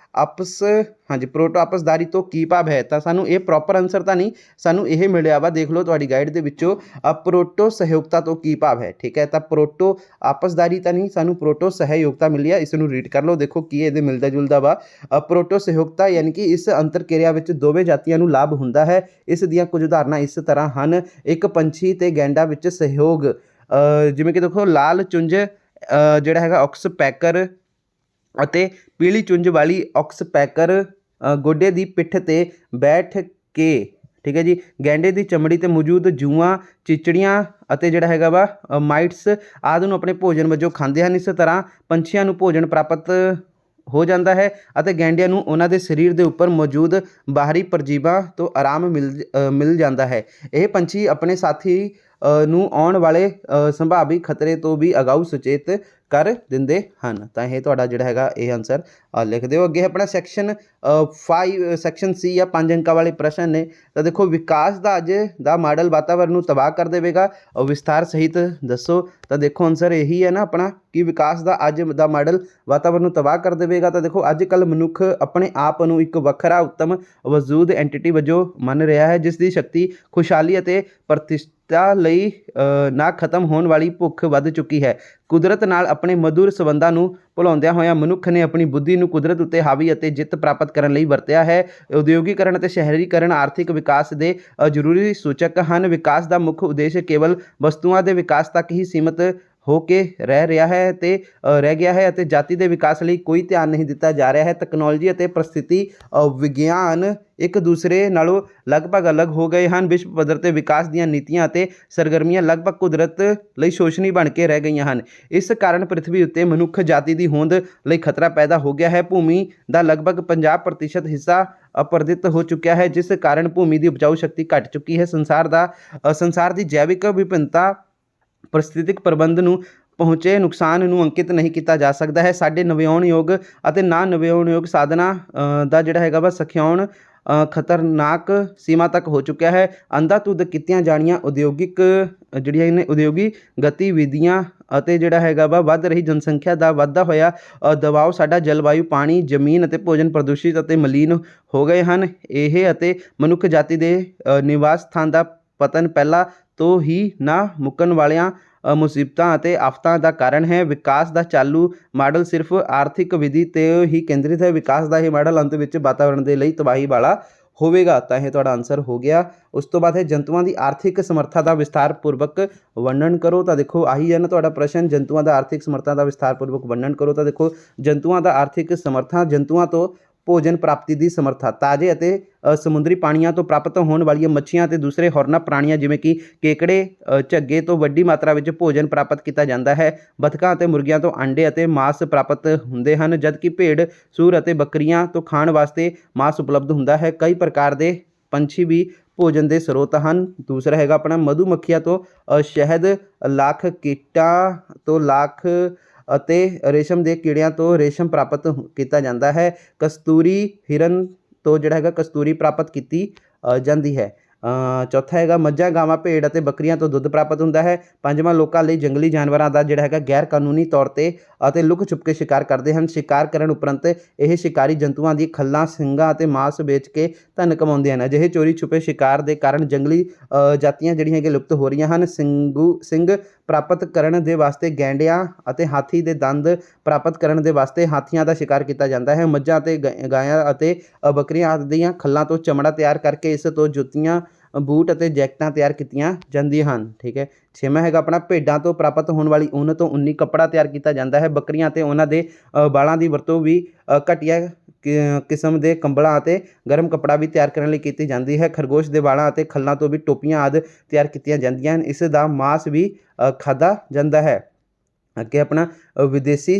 ਆਪਸਦਾਰੀ ਤੋਂ ਕੀ ਭਾਵ ਹੈ? ਤਾਂ ਸਾਨੂੰ ਇਹ ਪ੍ਰੋਪਰ ਆਨਸਰ ਤਾਂ ਨਹੀਂ, ਸਾਨੂੰ ਇਹ ਮਿਲਿਆ ਵਾ, ਦੇਖ ਲਓ ਤੁਹਾਡੀ ਗਾਈਡ ਦੇ ਵਿੱਚੋਂ, ਪ੍ਰੋਟੋ ਸਹਿਯੋਗਤਾ ਤੋਂ ਕੀ ਭਾਵ ਹੈ? ਠੀਕ ਹੈ, ਤਾਂ ਪ੍ਰੋਟੋ ਆਪਸਦਾਰੀ ਤਾਂ ਨਹੀਂ, ਸਾਨੂੰ ਪ੍ਰੋਟੋ ਸਹਿਯੋਗਤਾ ਮਿਲੀ ਆ, ਇਸ ਨੂੰ ਰੀਡ ਕਰ ਲਓ, ਦੇਖੋ ਕੀ ਇਹਦੇ ਮਿਲਦਾ ਜੁਲਦਾ ਵਾ। ਪ੍ਰੋਟੋ ਸਹਿਯੋਗਤਾ ਯਾਨੀ ਕਿ ਇਸ ਅੰਤਰ ਕਿਰਿਆ ਵਿੱਚ ਦੋਵੇਂ ਜਾਤੀਆਂ ਨੂੰ ਲਾਭ ਹੁੰਦਾ ਹੈ। ਇਸ ਦੀਆਂ ਕੁਝ ਉਦਾਹਰਨਾਂ ਇਸ ਤਰ੍ਹਾਂ ਹਨ, ਇੱਕ ਪੰਛੀ ਤੇ ਗੈਂਡਾ ਵਿੱਚ ਸਹਿਯੋਗ, ਜਿਵੇਂ ਕਿ ਦੇਖੋ ਲਾਲ ਚੁੰਝ ਜਿਹੜਾ ਹੈਗਾ ਔਕਸਪੈਕਰ ਅਤੇ ਪੀਲੀ ਚੁੰਝ ਵਾਲੀ ਔਕਸਪੈਕਰ ਗੋਡੇ ਦੀ ਪਿੱਠ 'ਤੇ ਬੈਠ ਕੇ, ਠੀਕ ਹੈ ਜੀ, ਗੈਂਡੇ ਦੀ ਚਮੜੀ 'ਤੇ ਮੌਜੂਦ ਜੂਆਂ, ਚਿਚੜੀਆਂ ਅਤੇ ਜਿਹੜਾ ਹੈਗਾ ਵਾ ਮਾਈਟਸ ਆਦਿ ਨੂੰ ਆਪਣੇ ਭੋਜਨ ਵਜੋਂ ਖਾਂਦੇ ਹਨ। ਇਸ ਤਰ੍ਹਾਂ ਪੰਛੀਆਂ ਨੂੰ ਭੋਜਨ ਪ੍ਰਾਪਤ ਹੋ ਜਾਂਦਾ ਹੈ ਅਤੇ ਗੈਂਡਿਆਂ ਨੂੰ ਉਹਨਾਂ ਦੇ ਸਰੀਰ ਦੇ ਉੱਪਰ ਮੌਜੂਦ ਬਾਹਰੀ ਪਰਜੀਵਾਂ ਤੋਂ ਆਰਾਮ ਮਿਲ ਜਾਂਦਾ ਹੈ। ਇਹ ਪੰਛੀ ਆਪਣੇ ਸਾਥੀ ਨੂੰ ਆਉਣ ਵਾਲੇ ਸੰਭਾਵੀ ਖਤਰੇ ਤੋਂ ਵੀ ਅਗਾਊ ਸੁਚੇਤ ਕਰ ਦਿੰਦੇ ਹਨ। ਤਾਂ ਇਹ ਤੁਹਾਡਾ ਜਿਹੜਾ ਹੈਗਾ ਇਹ ਆਨਸਰ ਲਿਖ ਦਿਓ। ਅੱਗੇ ਆਪਣਾ ਸੈਕਸ਼ਨ 5 ਸੈਕਸ਼ਨ ਸੀ ਜਾਂ 5 ਅੰਕਾਂ ਵਾਲੇ ਪ੍ਰਸ਼ਨ ਨੇ। ਤਾਂ ਦੇਖੋ, ਵਿਕਾਸ ਦਾ ਅੱਜ ਦਾ ਮਾਡਲ ਵਾਤਾਵਰਨ ਨੂੰ ਤਬਾਹ ਕਰ ਦੇਵੇਗਾ, ਵਿਸਥਾਰ ਸਹਿਤ ਦੱਸੋ। ਤਾਂ ਦੇਖੋ ਆਨਸਰ ਇਹੀ ਹੈ ਨਾ ਆਪਣਾ ਕਿ ਵਿਕਾਸ ਦਾ ਅੱਜ ਦਾ ਮਾਡਲ ਵਾਤਾਵਰਨ ਨੂੰ ਤਬਾਹ ਕਰ ਦੇਵੇਗਾ। ਤਾਂ ਦੇਖੋ, ਅੱਜ ਕੱਲ੍ਹ ਮਨੁੱਖ ਆਪਣੇ ਆਪ ਨੂੰ ਇੱਕ ਵੱਖਰਾ ਉੱਤਮ ਵਜੂਦ ਐਂਟੀਟੀ ਵਜੋਂ ਮੰਨ ਰਿਹਾ ਹੈ, ਜਿਸ ਦੀ ਸ਼ਕਤੀ ਖੁਸ਼ਹਾਲੀ ਅਤੇ ਪ੍ਰਤਿਸ਼ਠਾ ਲਈ ਨਾ ਖਤਮ ਹੋਣ ਵਾਲੀ ਭੁੱਖ ਵੱਧ ਚੁੱਕੀ ਹੈ। ਕੁਦਰਤ ਨਾਲ ਆਪਣੇ ਮਧੁਰ ਸੰਬੰਧਾਂ ਨੂੰ ਭੁਲਾਉਂਦਿਆਂ ਹੋਇਆਂ ਮਨੁੱਖ ਨੇ ਆਪਣੀ ਬੁੱਧੀ ਨੂੰ ਕੁਦਰਤ ਉੱਤੇ ਹਾਵੀ ਅਤੇ ਜਿੱਤ ਪ੍ਰਾਪਤ ਕਰਨ ਲਈ ਵਰਤਿਆ ਹੈ। ਉਦਯੋਗੀਕਰਨ ਅਤੇ ਸ਼ਹਿਰੀਕਰਨ ਆਰਥਿਕ ਵਿਕਾਸ ਦੇ ਜ਼ਰੂਰੀ ਸੂਚਕ ਹਨ। ਵਿਕਾਸ ਦਾ ਮੁੱਖ ਉਦੇਸ਼ ਕੇਵਲ ਵਸਤੂਆਂ ਦੇ ਵਿਕਾਸ ਤੱਕ ਹੀ ਸੀਮਿਤ ਹੋ ਕੇ ਰਹਿ ਗਿਆ ਹੈ ਅਤੇ ਜਾਤੀ ਦੇ ਵਿਕਾਸ ਲਈ ਕੋਈ ਧਿਆਨ ਨਹੀਂ ਦਿੱਤਾ ਜਾ ਰਿਹਾ ਹੈ। ਤਕਨਾਲੋਜੀ ਅਤੇ ਪ੍ਰਸਥਿਤੀ ਵਿਗਿਆਨ ਇੱਕ ਦੂਸਰੇ ਨਾਲੋਂ ਲਗਭਗ ਅਲੱਗ ਹੋ ਗਏ ਹਨ। ਵਿਸ਼ਵ ਪੱਧਰ 'ਤੇ ਵਿਕਾਸ ਦੀਆਂ ਨੀਤੀਆਂ ਅਤੇ ਸਰਗਰਮੀਆਂ ਲਗਭਗ ਕੁਦਰਤ ਲਈ ਸ਼ੋਸ਼ਨੀ ਬਣ ਕੇ ਰਹਿ ਗਈਆਂ ਹਨ। ਇਸ ਕਾਰਨ ਪ੍ਰਿਥਵੀ ਉੱਤੇ ਮਨੁੱਖ ਜਾਤੀ ਦੀ ਹੋਂਦ ਲਈ ਖਤਰਾ ਪੈਦਾ ਹੋ ਗਿਆ ਹੈ। ਭੂਮੀ ਦਾ ਲਗਭਗ 50% ਹਿੱਸਾ ਅਪਰਦਿਤ ਹੋ ਚੁੱਕਿਆ ਹੈ, ਜਿਸ ਕਾਰਨ ਭੂਮੀ ਦੀ ਉਪਜਾਊ ਸ਼ਕਤੀ ਘਟ ਚੁੱਕੀ ਹੈ। ਸੰਸਾਰ ਦੀ ਜੈਵਿਕ ਵਿਭਿੰਨਤਾ ਪਰਿਸਥਿਤਿਕ ਪ੍ਰਬੰਧ ਨੂੰ ਪਹੁੰਚੇ ਨੁਕਸਾਨ ਨੂੰ ਅੰਕਿਤ ਨਹੀਂ ਕੀਤਾ ਜਾ ਸਕਦਾ ਹੈ। ਸਾਡੇ ਨਵਿਆਉਣਯੋਗ ਅਤੇ ਨਾ ਨਵਿਆਉਣਯੋਗ ਸਾਧਨਾਂ ਦਾ ਜਿਹੜਾ ਹੈਗਾ ਵਾ ਸਿਖਿਆਉਣ ਖਤਰਨਾਕ ਸੀਮਾ ਤੱਕ ਹੋ ਚੁੱਕਿਆ ਹੈ। ਅੰਧਾਧੁੰਦ ਕੀਤੀਆਂ ਜਾਣੀਆਂ ਉਦਯੋਗਿਕ ਗਤੀਵਿਧੀਆਂ ਅਤੇ ਜਿਹੜਾ ਹੈਗਾ ਵਾ ਵੱਧ ਰਹੀ ਜਨਸੰਖਿਆ ਦਾ ਵੱਧਦਾ ਹੋਇਆ ਦਬਾਅ ਸਾਡਾ ਜਲਵਾਯੂ, ਪਾਣੀ, ਜ਼ਮੀਨ ਅਤੇ ਭੋਜਨ ਪ੍ਰਦੂਸ਼ਿਤ ਅਤੇ ਮਲੀਨ ਹੋ ਗਏ ਹਨ। ਇਹ ਅਤੇ ਮਨੁੱਖ ਜਾਤੀ ਦੇ ਨਿਵਾਸ ਸਥਾਨ ਦਾ ਪਤਨ ਪਹਿਲਾਂ ਤੋਂ ਹੀ ਨਾ ਮੁੱਕਣ ਵਾਲੀਆਂ ਮੁਸੀਬਤਾਂ ਅਤੇ ਆਫਤਾਂ ਦਾ ਕਾਰਨ ਹੈ। ਵਿਕਾਸ ਦਾ ਚਾਲੂ ਮਾਡਲ ਸਿਰਫ ਆਰਥਿਕ ਵਿਧੀ 'ਤੇ ਹੀ ਕੇਂਦਰਿਤ ਹੈ। ਵਿਕਾਸ ਦਾ ਇਹ ਮਾਡਲ ਅੰਤ ਵਿੱਚ ਵਾਤਾਵਰਣ ਦੇ ਲਈ ਤਬਾਹੀ ਵਾਲਾ ਹੋਵੇਗਾ। ਤਾਂ ਇਹ ਤੁਹਾਡਾ ਆਨਸਰ ਹੋ ਗਿਆ। ਉਸ ਤੋਂ ਬਾਅਦ ਹੈ ਜੰਤੂਆਂ ਦੀ ਆਰਥਿਕ ਸਮਰੱਥਾ ਦਾ ਵਿਸਥਾਰਪੂਰਵਕ ਵਰਣਨ ਕਰੋ। ਤਾਂ ਦੇਖੋ ਆਹੀ ਹੈ ਨਾ ਤੁਹਾਡਾ ਪ੍ਰਸ਼ਨ, ਜੰਤੂਆਂ ਦਾ ਆਰਥਿਕ ਸਮਰੱਥਾ ਦਾ ਵਿਸਥਾਰਪੂਰਵਕ ਵਰਣਨ ਕਰੋ। ਤਾਂ ਦੇਖੋ, ਜੰਤੂਆਂ ਦਾ ਆਰਥਿਕ ਸਮਰੱਥਾ, ਜੰਤੂਆਂ ਤੋਂ ਭੋਜਨ ਪ੍ਰਾਪਤੀ ਦੀ ਸਮਰੱਥਾ, ਤਾਜ਼ੇ ਅਤੇ ਸਮੁੰਦਰੀ ਪਾਣੀਆਂ ਤੋਂ ਪ੍ਰਾਪਤ ਹੋਣ ਵਾਲੀਆਂ ਮੱਛੀਆਂ ਅਤੇ ਦੂਸਰੇ ਹੋਰਨਾਂ ਪ੍ਰਾਣੀਆਂ ਜਿਵੇਂ ਕਿ ਕੇਕੜੇ, ਝੱਗੇ ਤੋਂ ਵੱਡੀ ਮਾਤਰਾ ਵਿੱਚ ਭੋਜਨ ਪ੍ਰਾਪਤ ਕੀਤਾ ਜਾਂਦਾ ਹੈ। ਬਤਖਾਂ ਅਤੇ ਮੁਰਗੀਆਂ ਤੋਂ ਅੰਡੇ ਅਤੇ ਮਾਂਸ ਪ੍ਰਾਪਤ ਹੁੰਦੇ ਹਨ, ਜਦਕਿ ਭੇਡ, ਸੂਰ ਅਤੇ ਬੱਕਰੀਆਂ ਤੋਂ ਖਾਣ ਵਾਸਤੇ ਮਾਂਸ ਉਪਲਬਧ ਹੁੰਦਾ ਹੈ। ਕਈ ਪ੍ਰਕਾਰ ਦੇ ਪੰਛੀ ਵੀ ਭੋਜਨ ਦੇ ਸਰੋਤ ਹਨ। ਦੂਸਰਾ ਹੈਗਾ ਆਪਣਾ ਮਧੂ-ਮੱਖੀਆਂ ਤੋਂ ਸ਼ਹਿਦ, ਲਾਖ ਕੀਟਾਂ ਤੋਂ ਲਾਖ ਅਤੇ ਰੇਸ਼ਮ ਦੇ ਕੀੜਿਆਂ ਤੋਂ ਰੇਸ਼ਮ ਪ੍ਰਾਪਤ ਕੀਤਾ ਜਾਂਦਾ ਹੈ। ਕਸਤੂਰੀ ਹਿਰਨ ਤੋਂ ਜਿਹੜਾ ਹੈਗਾ ਕਸਤੂਰੀ ਪ੍ਰਾਪਤ ਕੀਤੀ ਜਾਂਦੀ ਹੈ। ਚੌਥਾ ਹੈਗਾ ਮੱਝਾਂ, ਗਾਵਾਂ, ਭੇਡ ਅਤੇ ਬੱਕਰੀਆਂ ਤੋਂ ਦੁੱਧ ਪ੍ਰਾਪਤ ਹੁੰਦਾ ਹੈ। ਪੰਜਵਾਂ, ਲੋਕਾਂ ਲਈ ਜੰਗਲੀ ਜਾਨਵਰਾਂ ਦਾ ਜਿਹੜਾ ਹੈਗਾ ਗੈਰ ਕਾਨੂੰਨੀ ਤੌਰ 'ਤੇ ਅਤੇ ਲੁਕ ਛੁਪ ਕੇ ਸ਼ਿਕਾਰ ਕਰਦੇ ਹਨ। ਸ਼ਿਕਾਰ ਕਰਨ ਉਪਰੰਤ ਇਹ ਸ਼ਿਕਾਰੀ ਜੰਤੂਆਂ ਦੀ ਖੱਲਾਂ, ਸਿੰਗਾਂ ਅਤੇ ਮਾਂਸ ਵੇਚ ਕੇ ਧਨ ਕਮਾਉਂਦੇ ਹਨ। ਅਜਿਹੇ ਚੋਰੀ ਛੁਪੇ ਸ਼ਿਕਾਰ ਦੇ ਕਾਰਨ ਜੰਗਲੀ ਜਾਤੀਆਂ ਜਿਹੜੀਆਂ ਹੈਗੀਆਂ ਲੁਪਤ ਹੋ ਰਹੀਆਂ ਹਨ। ਸਿੰਘ ਪ੍ਰਾਪਤ ਕਰਨ ਦੇ ਵਾਸਤੇ ਗੈਂਡਿਆਂ ਅਤੇ ਹਾਥੀ ਦੇ ਦੰਦ ਪ੍ਰਾਪਤ ਕਰਨ ਦੇ ਵਾਸਤੇ ਹਾਥੀਆਂ ਦਾ ਸ਼ਿਕਾਰ ਕੀਤਾ ਜਾਂਦਾ ਹੈ। ਮੱਝਾਂ ਅਤੇ ਗਾਇਆਂ ਅਤੇ ਬੱਕਰੀਆਂ ਆਦਿ ਦੀਆਂ ਖੱਲਾਂ ਤੋਂ ਚਮੜਾ ਤਿਆਰ ਕਰਕੇ ਇਸ ਤੋਂ ਜੁੱਤੀਆਂ, ਬੂਟ ਅਤੇ ਜੈਕਟਾਂ ਤਿਆਰ ਕੀਤੀਆਂ ਜਾਂਦੀਆਂ ਹਨ। ਠੀਕ ਹੈ। ਛੇਵਾਂ ਹੈਗਾ ਆਪਣਾ ਭੇਡਾਂ ਤੋਂ ਪ੍ਰਾਪਤ ਹੋਣ ਵਾਲੀ ਉੱਨ ਤੋਂ ਉੱਨੀ ਕੱਪੜਾ ਤਿਆਰ ਕੀਤਾ ਜਾਂਦਾ ਹੈ। ਬੱਕਰੀਆਂ ਅਤੇ ਉਹਨਾਂ ਦੇ ਬਾਲਾਂ ਦੀ ਵਰਤੋਂ ਵੀ ਘਟੀਆ ਕਿਸਮ ਦੇ ਕੰਬਲਾਂ ਅਤੇ ਗਰਮ ਕੱਪੜਾ ਵੀ ਤਿਆਰ ਕਰਨ ਲਈ ਕੀਤੀ ਜਾਂਦੀ ਹੈ। ਖਰਗੋਸ਼ ਦੇ ਵਾਲਾਂ ਅਤੇ ਖੱਲਾਂ ਤੋਂ ਵੀ ਟੋਪੀਆਂ ਆਦਿ ਤਿਆਰ ਕੀਤੀਆਂ ਜਾਂਦੀਆਂ ਹਨ। ਇਸ ਦਾ ਮਾਂਸ ਵੀ ਖਾਧਾ ਜਾਂਦਾ ਹੈ। ਅੱਗੇ ਆਪਣਾ ਵਿਦੇਸ਼ੀ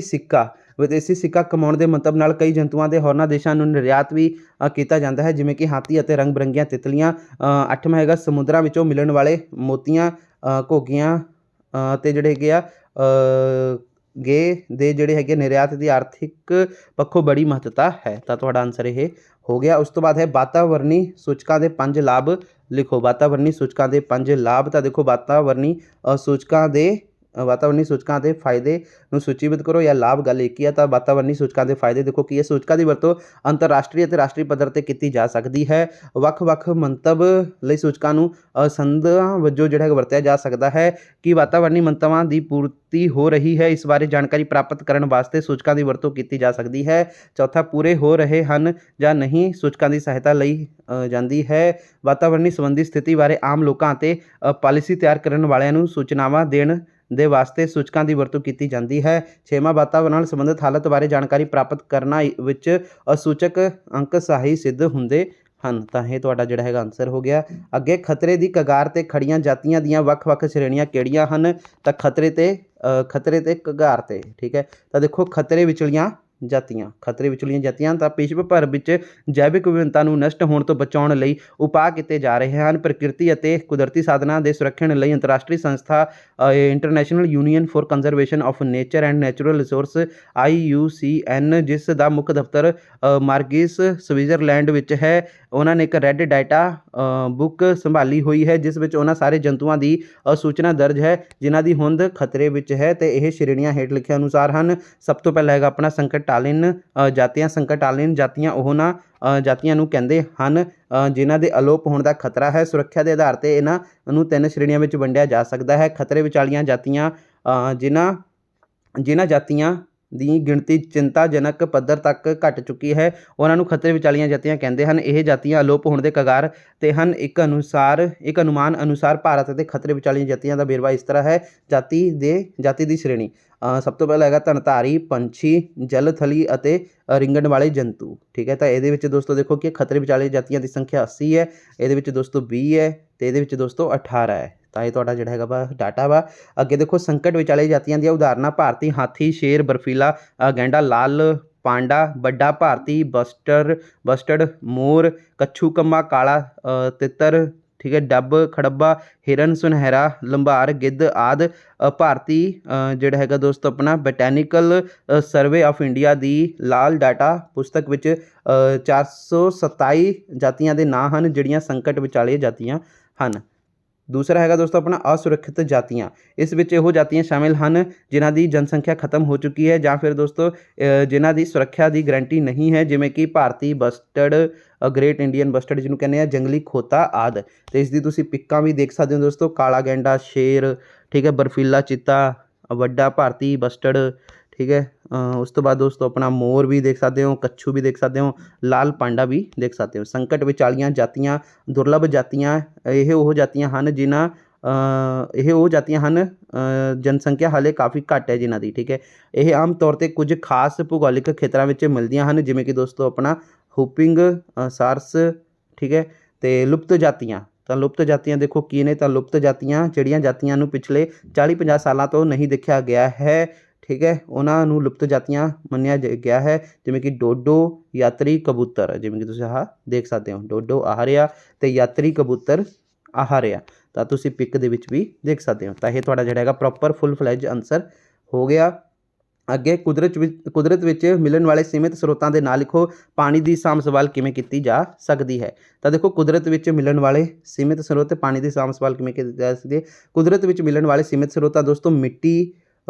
ਸਿੱਕਾ ਕਮਾਉਣ ਦੇ ਮੰਤਵ ਨਾਲ ਕਈ ਜੰਤੂਆਂ ਦੇ ਹੋਰਨਾਂ ਦੇਸ਼ਾਂ ਨੂੰ ਨਿਰਯਾਤ ਵੀ ਕੀਤਾ ਜਾਂਦਾ ਹੈ, ਜਿਵੇਂ ਕਿ ਹਾਥੀ ਅਤੇ ਰੰਗ ਬਿਰੰਗੀਆਂ ਤਿਤਲੀਆਂ। ਅੱਠਵਾਂ ਹੈਗਾ ਸਮੁੰਦਰਾਂ ਵਿੱਚੋਂ ਮਿਲਣ ਵਾਲੇ ਮੋਤੀਆਂ, ਘੋਗੀਆਂ ਅਤੇ ਜਿਹੜੇ ਹੈਗੇ ਆ ਗੇ ਦੇ ਜਿਹੜੇ ਹੈਗੇ ਨਿਰਯਾਤ ਦੀ ਆਰਥਿਕ ਪੱਖੋਂ ਬੜੀ ਮਹੱਤਤਾ ਹੈ। ਤਾਂ ਤੁਹਾਡਾ ਆਨਸਰ ਇਹ ਹੋ ਗਿਆ। ਉਸ ਤੋਂ ਬਾਅਦ ਹੈ ਵਾਤਾਵਰਣੀ ਸੂਚਕਾਂ ਦੇ 5 ਲਾਭ ਲਿਖੋ। ਵਾਤਾਵਰਣੀ ਸੂਚਕਾਂ ਦੇ 5 ਲਾਭ। ਤਾਂ ਦੇਖੋ, ਵਾਤਾਵਰਣੀ ਸੂਚਕਾਂ ਦੇ ਫਾਇਦੇ ਨੂੰ ਸੂਚੀਬੱਧ ਕਰੋ ਜਾਂ ਲਾਭ। ਗੱਲ ਇੱਕ ਹੀ ਹੈ। ਤਾਂ ਵਾਤਾਵਰਣੀ ਸੂਚਕਾਂ ਦੇ ਫਾਇਦੇ ਦੇਖੋ ਕੀ ਹੈ। ਸੂਚਕਾਂ ਦੀ ਵਰਤੋਂ ਅੰਤਰਰਾਸ਼ਟਰੀ ਅਤੇ ਰਾਸ਼ਟਰੀ ਪੱਧਰ 'ਤੇ ਕੀਤੀ ਜਾ ਸਕਦੀ ਹੈ। ਵੱਖ-ਵੱਖ ਮੰਤਵ ਲਈ ਸੂਚਕਾਂ ਨੂੰ ਸੰਦਾਂ ਵਜੋਂ ਜਿਹੜਾ ਹੈ ਵਰਤਿਆ ਜਾ ਸਕਦਾ ਹੈ। ਕਿ ਵਾਤਾਵਰਣੀ ਮੰਤਵਾਂ ਦੀ ਪੂਰਤੀ ਹੋ ਰਹੀ ਹੈ, ਇਸ ਬਾਰੇ ਜਾਣਕਾਰੀ ਪ੍ਰਾਪਤ ਕਰਨ ਵਾਸਤੇ ਸੂਚਕਾਂ ਦੀ ਵਰਤੋਂ ਕੀਤੀ ਜਾ ਸਕਦੀ ਹੈ। ਚੌਥਾ, ਪੂਰੇ ਹੋ ਰਹੇ ਹਨ ਜਾਂ ਨਹੀਂ, ਸੂਚਕਾਂ ਦੀ ਸਹਾਇਤਾ ਲਈ ਜਾਂਦੀ ਹੈ। ਵਾਤਾਵਰਣੀ ਸੰਬੰਧੀ ਸਥਿਤੀ ਬਾਰੇ ਆਮ ਲੋਕਾਂ ਅਤੇ ਪਾਲਿਸੀ ਤਿਆਰ ਕਰਨ ਵਾਲਿਆਂ ਨੂੰ ਸੂਚਨਾਵਾਂ ਦੇਣ ਦੇ ਵਾਸਤੇ ਸੂਚਕਾਂ ਦੀ ਵਰਤੋਂ ਕੀਤੀ ਜਾਂਦੀ ਹੈ। ਛੇਵਾਂ, ਵਾਤਾਵਰਣ ਨਾਲ ਸੰਬੰਧਿਤ ਹਾਲਤ ਬਾਰੇ ਜਾਣਕਾਰੀ ਪ੍ਰਾਪਤ ਕਰਨਾ ਵਿੱਚ ਸੂਚਕ ਅੰਕ ਸਹਾਈ ਸਿੱਧ ਹੁੰਦੇ ਹਨ। ਤਾਂ ਇਹ ਤੁਹਾਡਾ ਜਿਹੜਾ ਹੈਗਾ ਆਨਸਰ ਹੋ ਗਿਆ। ਅੱਗੇ ਖਤਰੇ ਦੀ ਕਗਾਰ 'ਤੇ ਖੜੀਆਂ ਜਾਤੀਆਂ ਦੀਆਂ ਵੱਖ-ਵੱਖ ਸ਼੍ਰੇਣੀਆਂ ਕਿਹੜੀਆਂ ਹਨ? ਤਾਂ ਖਤਰੇ ਤੇ ਕਗਾਰ 'ਤੇ। ਠੀਕ ਹੈ। ਤਾਂ ਦੇਖੋ, ਖਤਰੇ ਵਿਚਲੀਆਂ ਜਾਤੀਆਂ। ਖਤਰੇ ਵਿਚਲੀਆਂ ਜਾਤੀਆਂ ਤਾਂ ਵਿਸ਼ਵ ਭਰ ਵਿੱਚ ਜੈਵਿਕ ਵਿਭਿੰਨਤਾ ਨੂੰ ਨਸ਼ਟ ਹੋਣ ਤੋਂ ਬਚਾਉਣ ਲਈ ਉਪਾਅ ਕੀਤੇ ਜਾ ਰਹੇ ਹਨ। ਪ੍ਰਕਿਰਤੀ ਅਤੇ ਕੁਦਰਤੀ ਸਾਧਨਾਂ ਦੇ ਸੁਰੱਖਿਅਣ ਲਈ ਅੰਤਰਰਾਸ਼ਟਰੀ ਸੰਸਥਾ international union for conservation of nature and natural resource IUCN, ਜਿਸ ਦਾ ਮੁੱਖ ਦਫ਼ਤਰ ਮਾਰਗਿਸ ਸਵਿਟਜ਼ਰਲੈਂਡ ਵਿੱਚ ਹੈ, ਉਹਨਾਂ ਨੇ ਇੱਕ ਰੈੱਡ ਡਾਟਾ ਬੁੱਕ ਸੰਭਾਲੀ ਹੋਈ ਹੈ, ਜਿਸ ਵਿੱਚ ਉਹਨਾਂ ਸਾਰੇ ਜੰਤੂਆਂ ਦੀ ਸੂਚਨਾ ਦਰਜ ਹੈ ਜਿਨ੍ਹਾਂ ਦੀ ਹੋਂਦ ਖਤਰੇ ਵਿੱਚ ਹੈ, ਤੇ ਇਹ ਸ਼੍ਰੇਣੀਆਂ ਹੇਠ ਲਿਖੇ ਅਨੁਸਾਰ ਹਨ। ਸਭ ਤੋਂ ਪਹਿਲਾਂ ਹੈਗਾ ਆਪਣਾ ਸੰਕਟਕਾਲੀਨ ਜਾਤੀਆਂ। ਸੰਕਟਕਾਲੀਨ ਜਾਤੀਆਂ ਉਹਨਾਂ ਜਾਤੀਆਂ ਨੂੰ ਕਹਿੰਦੇ ਹਨ ਜਿਨ੍ਹਾਂ ਦੇ ਅਲੋਪ ਹੋਣ ਦਾ ਖਤਰਾ ਹੈ। ਸੁਰੱਖਿਆ ਦੇ ਆਧਾਰ 'ਤੇ ਇਹਨਾਂ ਨੂੰ 3 ਸ਼੍ਰੇਣੀਆਂ ਵਿੱਚ ਵੰਡਿਆ ਜਾ ਸਕਦਾ ਹੈ। ਖਤਰੇ ਵਿਚਾਲੀਆਂ ਜਾਤੀਆਂ ਜਿਨ੍ਹਾਂ ਜਾਤੀਆਂ ਦੀ ਗਿਣਤੀ ਚਿੰਤਾਜਨਕ ਪੱਧਰ ਤੱਕ ਘਟ ਚੁੱਕੀ ਹੈ, ਉਹਨਾਂ ਨੂੰ ਖਤਰੇ ਵਿਚਾਲੀਆਂ ਜਾਤੀਆਂ ਕਹਿੰਦੇ ਹਨ। ਇਹ ਜਾਤੀਆਂ ਅਲੋਪ ਹੋਣ ਦੇ ਕਗਾਰ 'ਤੇ ਹਨ। ਇੱਕ ਅਨੁਮਾਨ ਅਨੁਸਾਰ ਭਾਰਤ ਅਤੇ ਖਤਰੇ ਵਿਚਾਲੀਆਂ ਜਾਤੀਆਂ ਦਾ ਵੇਰਵਾ ਇਸ ਤਰ੍ਹਾਂ ਹੈ। ਜਾਤੀ ਦੀ ਸ਼੍ਰੇਣੀ ਸਭ ਤੋਂ ਪਹਿਲਾਂ ਹੈਗਾ ਧਨਧਾਰੀ ਪੰਛੀ, ਜਲਥਲੀ ਅਤੇ ਰਿੰਗਣ ਵਾਲੇ ਜੰਤੂ। ਠੀਕ ਹੈ, ਤਾਂ ਇਹਦੇ ਵਿੱਚ ਦੋਸਤੋ ਦੇਖੋ ਕਿ ਖਤਰੇ ਵਿਚਾਲੇ ਜਾਤੀਆਂ ਦੀ ਸੰਖਿਆ 80 ਹੈ, ਇਹਦੇ ਵਿੱਚ ਦੋਸਤੋ 20 ਹੈ, ਅਤੇ ਇਹਦੇ ਵਿੱਚ ਦੋਸਤੋ 18 ਹੈ। ਤਾਂ ਇਹ ਤੁਹਾਡਾ ਜਿਹੜਾ ਹੈਗਾ ਵਾ ਡਾਟਾ ਵਾ। ਅੱਗੇ ਦੇਖੋ ਸੰਕਟ ਵਿਚਾਲੇ ਜਾਤੀਆਂ ਦੀਆਂ ਉਦਾਹਰਨਾਂ: ਭਾਰਤੀ ਹਾਥੀ, ਸ਼ੇਰ, ਬਰਫੀਲਾ ਗੈਂਡਾ, ਲਾਲ ਪਾਂਡਾ, ਵੱਡਾ ਭਾਰਤੀ ਬਸਟਰਡ ਮੋਰ, ਕੱਛੂ ਕੰਮਾ, ਕਾਲਾ ਤਿੱਤਰ, ਠੀਕ ਹੈ, ਡੱਬ, ਖੜੱਬਾ, ਹਿਰਨ, ਸੁਨਹਿਰਾ, ਲੰਬਾਰ, ਗਿੱਧ ਆਦਿ। ਭਾਰਤੀ ਜਿਹੜਾ ਹੈਗਾ ਦੋਸਤੋ ਆਪਣਾ botanical survey of India the Lal data ਪੁਸਤਕ ਵਿੱਚ 427 ਜਾਤੀਆਂ ਦੇ ਨਾਂ ਹਨ ਜਿਹੜੀਆਂ ਸੰਕਟ ਵਿਚਾਲੇ ਜਾਤੀਆਂ ਹਨ। ਦੂਸਰਾ ਹੈਗਾ ਦੋਸਤੋ ਆਪਣਾ ਅਸੁਰੱਖਿਅਤ ਜਾਤੀਆਂ। ਇਸ ਵਿੱਚ ਇਹੋ ਜਾਤੀਆਂ ਸ਼ਾਮਿਲ ਹਨ ਜਿਨ੍ਹਾਂ ਦੀ ਜਨਸੰਖਿਆ ਖਤਮ ਹੋ ਚੁੱਕੀ ਹੈ ਜਾਂ ਫਿਰ ਦੋਸਤੋ ਜਿਨ੍ਹਾਂ ਦੀ ਸੁਰੱਖਿਆ ਦੀ ਗਰੰਟੀ ਨਹੀਂ ਹੈ, ਜਿਵੇਂ ਕਿ ਭਾਰਤੀ ਬਸਟਰਡ, ਗ੍ਰੇਟ ਇੰਡੀਅਨ ਬਸਟਰਡ ਜਿਹਨੂੰ ਕਹਿੰਦੇ ਆ, ਜੰਗਲੀ ਖੋਤਾ ਆਦਿ। ਅਤੇ ਇਸ ਦੀ ਤੁਸੀਂ ਪਿੱਕਾਂ ਵੀ ਦੇਖ ਸਕਦੇ ਹੋ ਦੋਸਤੋ: ਕਾਲਾ ਗੈਂਡਾ, ਸ਼ੇਰ, ਠੀਕ ਹੈ, ਬਰਫੀਲਾ ਚੀਤਾ, ਵੱਡਾ ਭਾਰਤੀ ਬਸਟਰਡ, ਠੀਕ ਹੈ। ਉਸ ਤੋਂ ਬਾਅਦ ਦੋਸਤੋ ਆਪਣਾ ਮੋਰ ਵੀ ਦੇਖ ਸਕਦੇ ਹੋ, ਕੱਛੂ ਵੀ ਦੇਖ ਸਕਦੇ ਹੋ, ਲਾਲ ਪਾਂਡਾ ਵੀ ਦੇਖ ਸਕਦੇ ਹੋ। ਸੰਕਟ ਵਿਚਾਲੀਆਂ ਜਾਤੀਆਂ ਦੁਰਲੱਭ ਜਾਤੀਆਂ ਇਹ ਉਹ ਜਾਤੀਆਂ ਹਨ ਜਨਸੰਖਿਆ ਹਾਲੇ ਕਾਫੀ ਘੱਟ ਹੈ ਜਿਨ੍ਹਾਂ ਦੀ, ਠੀਕ ਹੈ। ਇਹ ਆਮ ਤੌਰ 'ਤੇ ਕੁਝ ਖਾਸ ਭੂਗੋਲਿਕ ਖੇਤਰਾਂ ਵਿੱਚ ਮਿਲਦੀਆਂ ਹਨ, ਜਿਵੇਂ ਕਿ ਦੋਸਤੋ ਆਪਣਾ ਹੂਪਿੰਗ ਸਾਰਸ, ਠੀਕ ਹੈ। ਅਤੇ ਲੁਪਤ ਜਾਤੀਆਂ, ਤਾਂ ਲੁਪਤ ਜਾਤੀਆਂ ਦੇਖੋ ਕੀ ਨੇ, ਤਾਂ ਲੁਪਤ ਜਾਤੀਆਂ ਜਿਹੜੀਆਂ ਜਾਤੀਆਂ ਨੂੰ ਪਿਛਲੇ 40-50 ਸਾਲਾਂ ਤੋਂ ਨਹੀਂ ਦੇਖਿਆ ਗਿਆ ਹੈ, ਠੀਕ ਹੈ, ਉਹਨਾਂ ਨੂੰ ਲੁਪਤ ਜਾਤੀਆਂ ਮੰਨਿਆ ਗਿਆ ਹੈ, ਜਿਵੇਂ ਕਿ ਡੋਡੋ, ਯਾਤਰੀ ਕਬੂਤਰ, ਜਿਵੇਂ ਕਿ ਤੁਸੀਂ ਆਹ ਦੇਖ ਸਕਦੇ ਹੋ, ਡੋਡੋ ਆਹ ਰਿਹਾ ਅਤੇ ਯਾਤਰੀ ਕਬੂਤਰ ਆਹ ਰਿਹਾ। ਤਾਂ ਤੁਸੀਂ ਪਿਕ ਦੇ ਵਿੱਚ ਵੀ ਦੇਖ ਸਕਦੇ ਹੋ। ਤਾਂ ਇਹ ਤੁਹਾਡਾ ਜਿਹੜਾ ਹੈਗਾ ਪ੍ਰੋਪਰ ਫੁੱਲ ਫਲੈਜ ਆਨਸਰ ਹੋ ਗਿਆ। ਅੱਗੇ ਕੁਦਰਤ ਵਿੱਚ ਮਿਲਣ ਵਾਲੇ ਸੀਮਿਤ ਸਰੋਤਾਂ ਦੇ ਨਾਂ ਲਿਖੋ। ਪਾਣੀ ਦੀ ਸਾਂਭ ਸੰਭਾਲ ਕਿਵੇਂ ਕੀਤੀ ਜਾ ਸਕਦੀ ਹੈ? ਤਾਂ ਦੇਖੋ ਕੁਦਰਤ ਵਿੱਚ ਮਿਲਣ ਵਾਲੇ ਸੀਮਿਤ ਸਰੋਤ ਪਾਣੀ ਦੀ ਸਾਂਭ ਸੰਭਾਲ ਕਿਵੇਂ ਕੀਤੀ ਜਾ ਸਕਦੀ ਹੈ? ਕੁਦਰਤ ਵਿੱਚ ਮਿਲਣ ਵਾਲੇ ਸੀਮਿਤ ਸਰੋਤਾਂ ਦੋਸਤੋ ਮਿੱਟੀ,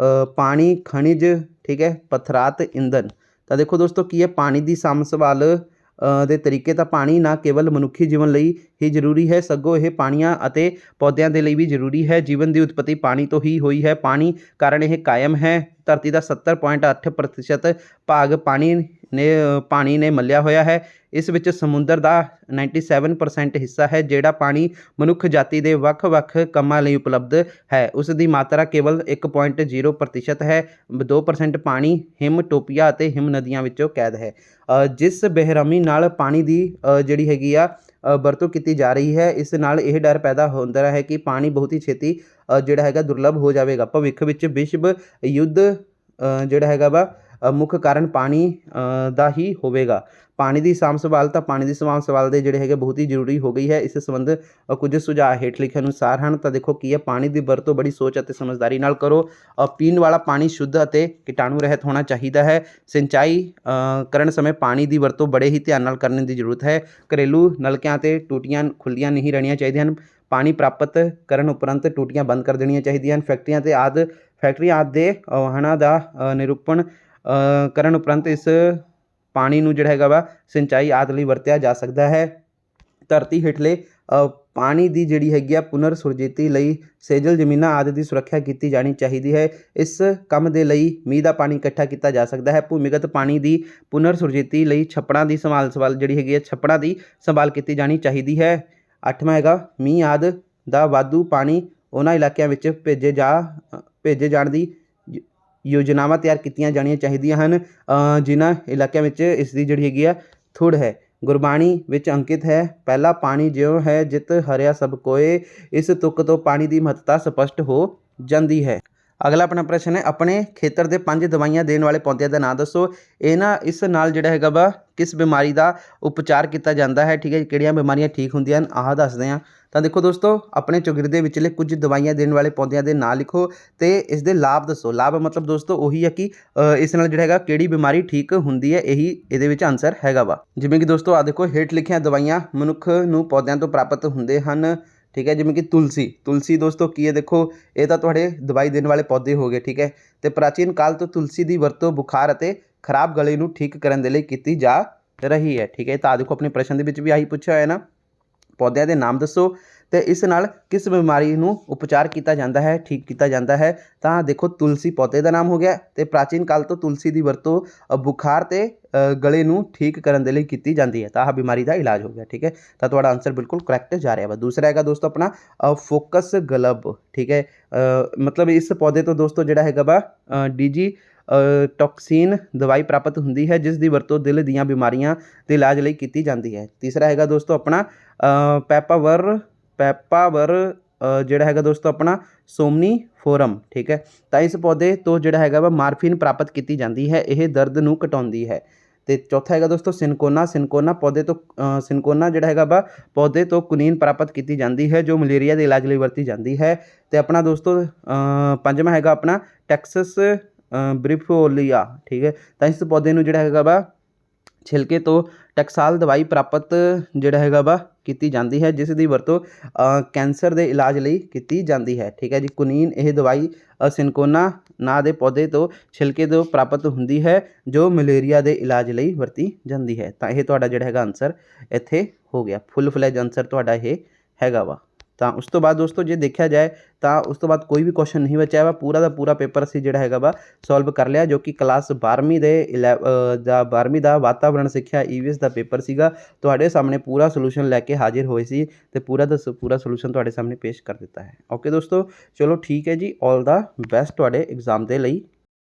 ਪਾਣੀ, ਖਣਿਜ, ਠੀਕ ਹੈ, ਪਥਰਾਤ, ਇੰਧਨ। ਤਾਂ ਦੇਖੋ ਦੋਸਤੋ ਕੀ ਹੈ, ਪਾਣੀ ਦੀ ਸਾਂਭ ਸੰਭਾਲ ਦੇ ਤਰੀਕੇ ਤਾਂ ਪਾਣੀ ਨਾ ਕੇਵਲ ਮਨੁੱਖੀ ਜੀਵਨ ਲਈ ਹੀ ਜ਼ਰੂਰੀ ਹੈ, ਸਗੋਂ ਇਹ ਪਾਣੀਆਂ ਅਤੇ ਪੌਦਿਆਂ ਦੇ ਲਈ ਵੀ ਜ਼ਰੂਰੀ ਹੈ। ਜੀਵਨ ਦੀ ਉਤਪਤੀ ਪਾਣੀ ਤੋਂ ਹੀ ਹੋਈ ਹੈ, ਪਾਣੀ ਕਾਰਨ ਇਹ ਕਾਇਮ ਹੈ। ਧਰਤੀ ਦਾ 70.8% ਭਾਗ ਪਾਣੀ ਨੇ ਮੱਲਿਆ ਹੋਇਆ ਹੈ। ਇਸ ਵਿੱਚ ਸਮੁੰਦਰ ਦਾ 97% ਹਿੱਸਾ ਹੈ ਜਿਹੜਾ ਪਾਣੀ ਮਨੁੱਖ ਜਾਤੀ ਦੇ ਵੱਖ-ਵੱਖ ਕੰਮਾਂ ਲਈ ਉਪਲਬਧ ਹੈ। ਉਸ ਦੀ ਮਾਤਰਾ ਕੇਵਲ 1.0% ਹੈ। 2% ਪਾਣੀ ਹਿਮ ਟੋਪੀਆ ਅਤੇ ਹਿਮ ਨਦੀਆਂ ਵਿੱਚੋਂ ਕੈਦ ਹੈ। ਜਿਸ ਬੇਰਹਿਮੀ ਨਾਲ ਪਾਣੀ ਦੀ ਜਿਹੜੀ ਹੈਗੀ ਆ ਵਰਤੋਂ ਕੀਤੀ ਜਾ ਰਹੀ ਹੈ, ਇਸ ਨਾਲ ਇਹ ਡਰ ਪੈਦਾ ਹੁੰਦਾ ਹੈ ਕਿ ਪਾਣੀ ਬਹੁਤ ਹੀ ਛੇਤੀ ਜਿਹੜਾ ਹੈਗਾ ਦੁਰਲੱਭ ਹੋ ਜਾਵੇਗਾ। ਭਵਿੱਖ ਵਿੱਚ ਵਿਸ਼ਵ ਯੁੱਧ ਜਿਹੜਾ ਹੈਗਾ ਵਾ ਮੁੱਖ ਕਾਰਨ ਪਾਣੀ ਦਾ ਹੀ ਹੋਵੇਗਾ। ਪਾਣੀ ਦੀ ਸਾਂਭ ਸੰਭਾਲ ਤਾਂ ਪਾਣੀ ਦੀ ਸਾਂਭ ਸੰਭਾਲ ਦੇ ਜਿਹੜੇ ਹੈਗੇ ਬਹੁਤ ਹੀ ਜ਼ਰੂਰੀ ਹੋ ਗਈ ਹੈ। ਇਸ ਸੰਬੰਧ ਕੁਝ ਸੁਝਾਅ ਹੇਠ ਲਿਖੇ ਅਨੁਸਾਰ ਹਨ। ਤਾਂ ਦੇਖੋ ਕੀ ਹੈ, ਪਾਣੀ ਦੀ ਵਰਤੋਂ ਬੜੀ ਸੋਚ ਅਤੇ ਸਮਝਦਾਰੀ ਨਾਲ ਕਰੋ। ਪੀਣ ਵਾਲਾ ਪਾਣੀ ਸ਼ੁੱਧ ਅਤੇ ਕੀਟਾਣੂ ਰਹਿਤ ਹੋਣਾ ਚਾਹੀਦਾ ਹੈ। ਸਿੰਚਾਈ ਕਰਨ ਸਮੇਂ ਪਾਣੀ ਦੀ ਵਰਤੋਂ ਬੜੇ ਹੀ ਧਿਆਨ ਨਾਲ ਕਰਨ ਦੀ ਜ਼ਰੂਰਤ ਹੈ। ਘਰੇਲੂ ਨਲਕਿਆਂ ਅਤੇ ਟੂਟੀਆਂ ਖੁੱਲ੍ਹੀਆਂ ਨਹੀਂ ਰਹਿਣੀਆਂ ਚਾਹੀਦੀਆਂ ਹਨ। ਪਾਣੀ ਪ੍ਰਾਪਤ ਕਰਨ ਉਪਰੰਤ ਟੂਟੀਆਂ ਬੰਦ ਕਰ ਦੇਣੀਆਂ ਚਾਹੀਦੀਆਂ ਹਨ। ਫੈਕਟਰੀਆਂ ਆਦਿ ਦੇ ਵਾਹਨਾਂ ਦਾ ਨਿਰੂਪਣ ਕਰਨ ਉਪਰੰਤ ਇਸ ਪਾਣੀ ਨੂੰ ਜਿਹੜਾ ਹੈਗਾ ਵਾ ਸਿੰਚਾਈ ਆਦਿ ਲਈ ਵਰਤਿਆ ਜਾ ਸਕਦਾ ਹੈ। ਧਰਤੀ ਹੇਠਲੇ ਪਾਣੀ ਦੀ ਜਿਹੜੀ ਹੈਗੀ ਆ ਪੁਨਰ ਸੁਰਜੀਤੀ ਲਈ ਸੇਜਲ ਜ਼ਮੀਨਾਂ ਆਦਿ ਦੀ ਸੁਰੱਖਿਆ ਕੀਤੀ ਜਾਣੀ ਚਾਹੀਦੀ ਹੈ। ਇਸ ਕੰਮ ਦੇ ਲਈ ਮੀਂਹ ਦਾ ਪਾਣੀ ਇਕੱਠਾ ਕੀਤਾ ਜਾ ਸਕਦਾ ਹੈ। ਭੂਮੀਗਤ ਪਾਣੀ ਦੀ ਪੁਨਰ ਸੁਰਜੀਤੀ ਲਈ ਛੱਪੜਾਂ ਦੀ ਸੰਭਾਲ ਜਿਹੜੀ ਹੈਗੀ ਹੈ, ਛੱਪੜਾਂ ਦੀ ਸੰਭਾਲ ਕੀਤੀ ਜਾਣੀ ਚਾਹੀਦੀ ਹੈ। 8ਵਾਂ ਹੈਗਾ ਮੀਂਹ ਆਦਿ ਦਾ ਵਾਧੂ ਪਾਣੀ ਉਹਨਾਂ ਇਲਾਕਿਆਂ ਵਿੱਚ ਭੇਜੇ ਜਾਣ ਦੀ ਯੋਜਨਾਵਾਂ ਤਿਆਰ ਕੀਤੀਆਂ ਜਾਣੀਆਂ ਚਾਹੀਦੀਆਂ ਹਨ ਜਿਨ੍ਹਾਂ ਇਲਾਕਿਆਂ ਵਿੱਚ ਇਸ ਦੀ ਜਿਹੜੀ ਹੈਗੀ ਆ ਥੁੜ ਹੈ। ਗੁਰਬਾਣੀ ਵਿੱਚ ਅੰਕਿਤ ਹੈ, ਪਹਿਲਾ ਪਾਣੀ ਜਿਉਂ ਹੈ ਜਿਤ ਹਰਿਆ ਸਭ ਕੋਏ। ਇਸ ਤੁਕ ਤੋਂ ਪਾਣੀ ਦੀ ਮਹੱਤਤਾ ਸਪਸ਼ਟ ਹੋ ਜਾਂਦੀ ਹੈ। ਅਗਲਾ ਆਪਣਾ ਪ੍ਰਸ਼ਨ ਹੈ, ਆਪਣੇ ਖੇਤਰ ਦੇ 5 ਦਵਾਈਆਂ ਦੇਣ ਵਾਲੇ ਪੌਦਿਆਂ ਦਾ ਨਾਂ ਦੱਸੋ। ਇਸ ਨਾਲ ਜਿਹੜਾ ਹੈਗਾ ਵਾ ਕਿਸ ਬਿਮਾਰੀ ਦਾ ਉਪਚਾਰ ਕੀਤਾ ਜਾਂਦਾ ਹੈ, ਠੀਕ ਹੈ, ਕਿਹੜੀਆਂ ਬਿਮਾਰੀਆਂ ਠੀਕ ਹੁੰਦੀਆਂ ਹਨ, ਆਹ ਦੱਸਦੇ ਹਾਂ। ਤਾਂ ਦੇਖੋ ਦੋਸਤੋ, ਆਪਣੇ ਚੌਗਿਰਦੇ ਵਿਚਲੇ ਕੁਝ ਦਵਾਈਆਂ ਦੇਣ ਵਾਲੇ ਪੌਦਿਆਂ ਦੇ ਨਾਂ ਲਿਖੋ ਤੇ ਇਸ ਦੇ ਲਾਭ ਦੱਸੋ। ਲਾਭ ਮਤਲਬ ਦੋਸਤੋ ਉਹੀ ਹੈ ਕਿ ਇਸ ਨਾਲ ਜਿਹੜਾ ਹੈਗਾ ਕਿਹੜੀ ਬਿਮਾਰੀ ਠੀਕ ਹੁੰਦੀ ਹੈ, ਇਹੀ ਇਹਦੇ ਵਿੱਚ ਆਨਸਰ ਹੈਗਾ ਵਾ। ਜਿਵੇਂ ਕਿ ਦੋਸਤੋ ਆਹ ਦੇਖੋ, ਹੇਠ ਲਿਖੀਆਂ ਦਵਾਈਆਂ ਮਨੁੱਖ ਨੂੰ ਪੌਦਿਆਂ ਤੋਂ ਪ੍ਰਾਪਤ ਹੁੰਦੇ ਹਨ, ਠੀਕ ਹੈ। ਜਿਵੇਂ ਕਿ ਤੁਲਸੀ ਦੋਸਤੋ ਕੀ ਹੈ, ਦੇਖੋ ਇਹ ਤਾਂ ਤੁਹਾਡੇ ਦਵਾਈ ਦੇਣ ਵਾਲੇ ਪੌਦੇ ਹੋ ਗਏ, ਠੀਕ ਹੈ। ਤੇ ਪ੍ਰਾਚੀਨ ਕਾਲ ਤੋਂ ਤੁਲਸੀ ਦੀ ਵਰਤੋਂ ਬੁਖਾਰ ਅਤੇ ਖਰਾਬ ਗਲੇ ਨੂੰ ਠੀਕ ਕਰਨ ਦੇ ਲਈ ਕੀਤੀ ਜਾ ਰਹੀ ਹੈ, ਠੀਕ ਹੈ। ਤਾਂ ਦੇਖੋ ਆਪਣੇ ਪ੍ਰਸ਼ਨ ਦੇ ਵਿੱਚ ਵੀ ਆਹੀ ਪੁੱਛਿਆ ਹੋਇਆ ਨਾ, ਪੌਦਿਆਂ ਦੇ ਨਾਮ ਦੱਸੋ ਤੇ ਇਸ ਨਾਲ ਕਿਸ ਬਿਮਾਰੀ ਨੂੰ ਉਪਚਾਰ ਕੀਤਾ ਜਾਂਦਾ ਹੈ, ਠੀਕ ਕੀਤਾ ਜਾਂਦਾ ਹੈ। ਤਾਂ ਦੇਖੋ ਤੁਲਸੀ ਪੌਦੇ ਦਾ ਨਾਮ ਹੋ ਗਿਆ ਤੇ ਪ੍ਰਾਚੀਨ ਕਾਲ ਤੋਂ ਤੁਲਸੀ ਦੀ ਵਰਤੋਂ ਬੁਖਾਰ ਤੇ ਗਲੇ ਨੂੰ ਠੀਕ ਕਰਨ ਦੇ ਲਈ ਕੀਤੀ ਜਾਂਦੀ ਹੈ, ਤਾਂ ਆਹ ਬਿਮਾਰੀ ਦਾ ਇਲਾਜ ਹੋ ਗਿਆ, ਠੀਕ ਹੈ। ਤਾਂ ਤੁਹਾਡਾ ਆਨਸਰ ਬਿਲਕੁਲ ਕਰੈਕਟ ਜਾ ਰਿਹਾ ਵਾ। ਦੂਸਰਾ ਹੈਗਾ ਦੋਸਤੋ ਆਪਣਾ ਫੋਕਸ ਗਲਬ, ਠੀਕ ਹੈ। ਮਤਲਬ ਇਸ ਪੌਦੇ ਤੋਂ ਦੋਸਤੋ ਜਿਹੜਾ ਹੈਗਾ ਵਾ ਡੀਜੀ ਟੌਕਸੀਨ ਦਵਾਈ ਪ੍ਰਾਪਤ ਹੁੰਦੀ ਹੈ, ਜਿਸ ਦੀ ਵਰਤੋਂ ਦਿਲ ਦੀਆਂ ਬਿਮਾਰੀਆਂ ਦੇ ਇਲਾਜ ਲਈ ਕੀਤੀ ਜਾਂਦੀ ਹੈ। ਤੀਸਰਾ ਹੈਗਾ ਦੋਸਤੋ ਆਪਣਾ ਪੈਪਾਵਰ ਜਿਹੜਾ ਹੈਗਾ ਦੋਸਤੋ ਆਪਣਾ ਸੋਮਨੀਫੋਰਮ, ਠੀਕ ਹੈ। ਤਾਂ ਇਸ ਪੌਦੇ ਤੋਂ ਜਿਹੜਾ ਹੈਗਾ ਵਾ ਮਾਰਫੀਨ ਪ੍ਰਾਪਤ ਕੀਤੀ ਜਾਂਦੀ ਹੈ, ਇਹ ਦਰਦ ਨੂੰ ਘਟਾਉਂਦੀ ਹੈ। ਤੇ ਚੌਥਾ ਹੈਗਾ ਦੋਸਤੋ ਸਿਨਕੋਨਾ ਪੌਦੇ ਤੋਂ ਜਿਹੜਾ ਹੈਗਾ ਵਾ ਪੌਦੇ ਤੋਂ ਕੁਨੀਨ ਪ੍ਰਾਪਤ ਕੀਤੀ ਜਾਂਦੀ ਹੈ, ਜੋ ਮਲੇਰੀਆ ਦੇ ਇਲਾਜ ਲਈ ਵਰਤੀ ਜਾਂਦੀ ਹੈ। ਤੇ ਆਪਣਾ ਦੋਸਤੋ ਪੰਜਵਾਂ ਹੈਗਾ ਆਪਣਾ ਟੈਕਸਸ ਬ੍ਰਿਫੋਲੀਆ, ਠੀਕ ਹੈ। ਤਾਂ ਇਸ ਪੌਦੇ ਨੂੰ ਜਿਹੜਾ ਹੈਗਾ ਵਾ ਛਿਲਕੇ ਤੋਂ ਟੈਕਸਾਲ ਦਵਾਈ ਪ੍ਰਾਪਤ ਜਿਹੜਾ ਹੈਗਾ ਵਾ ਕੀਤੀ ਜਾਂਦੀ ਹੈ, ਜਿਸ ਦੀ ਵਰਤੋਂ ਕੈਂਸਰ ਦੇ ਇਲਾਜ ਲਈ ਕੀਤੀ ਜਾਂਦੀ ਹੈ, ਠੀਕ ਹੈ ਜੀ। ਕੁਨੀਨ ਇਹ ਦਵਾਈ ਸਿਨਕੋਨਾ ਨਾਂ ਦੇ ਪੌਦੇ ਤੋਂ ਛਿਲਕੇ ਤੋਂ ਪ੍ਰਾਪਤ ਹੁੰਦੀ ਹੈ, ਜੋ ਮਲੇਰੀਆ ਦੇ ਇਲਾਜ ਲਈ ਵਰਤੀ ਜਾਂਦੀ ਹੈ। ਤਾਂ ਇਹ ਤੁਹਾਡਾ ਜਿਹੜਾ ਹੈਗਾ ਆਨਸਰ ਇੱਥੇ ਹੋ ਗਿਆ, ਫੁੱਲ ਫਲੈਜ ਆਨਸਰ ਤੁਹਾਡਾ ਇਹ ਹੈਗਾ ਵਾ। ਤਾਂ ਉਸ ਤੋਂ ਬਾਅਦ ਦੋਸਤੋ ਜੇ ਦੇਖਿਆ ਜਾਏ ਤਾਂ ਉਸ ਤੋਂ ਬਾਅਦ ਕੋਈ ਵੀ ਕੁਐਸਚਨ ਨਹੀਂ ਬਚਿਆ ਵਾ, ਪੂਰਾ ਦਾ ਪੂਰਾ ਪੇਪਰ ਅਸੀਂ ਜਿਹੜਾ ਹੈਗਾ ਵਾ ਸੋਲਵ ਕਰ ਲਿਆ, ਜੋ ਕਿ ਕਲਾਸ 12ਵੀਂ ਦਾ ਵਾਤਾਵਰਣ ਸਿੱਖਿਆ EVS ਦਾ ਪੇਪਰ ਸੀਗਾ। ਤੁਹਾਡੇ ਸਾਹਮਣੇ ਪੂਰਾ ਸੋਲੂਸ਼ਨ ਲੈ ਕੇ ਹਾਜ਼ਰ ਹੋਏ ਸੀ ਤੇ ਪੂਰਾ ਸੋਲੂਸ਼ਨ ਤੁਹਾਡੇ ਸਾਹਮਣੇ ਪੇਸ਼ ਕਰ ਦਿੱਤਾ ਹੈ। ਓਕੇ ਦੋਸਤੋ, ਚਲੋ ਠੀਕ ਹੈ ਜੀ, ਆਲ ਦਾ ਬੈਸਟ ਤੁਹਾਡੇ ਐਗਜ਼ਾਮ ਦੇ ਲਈ।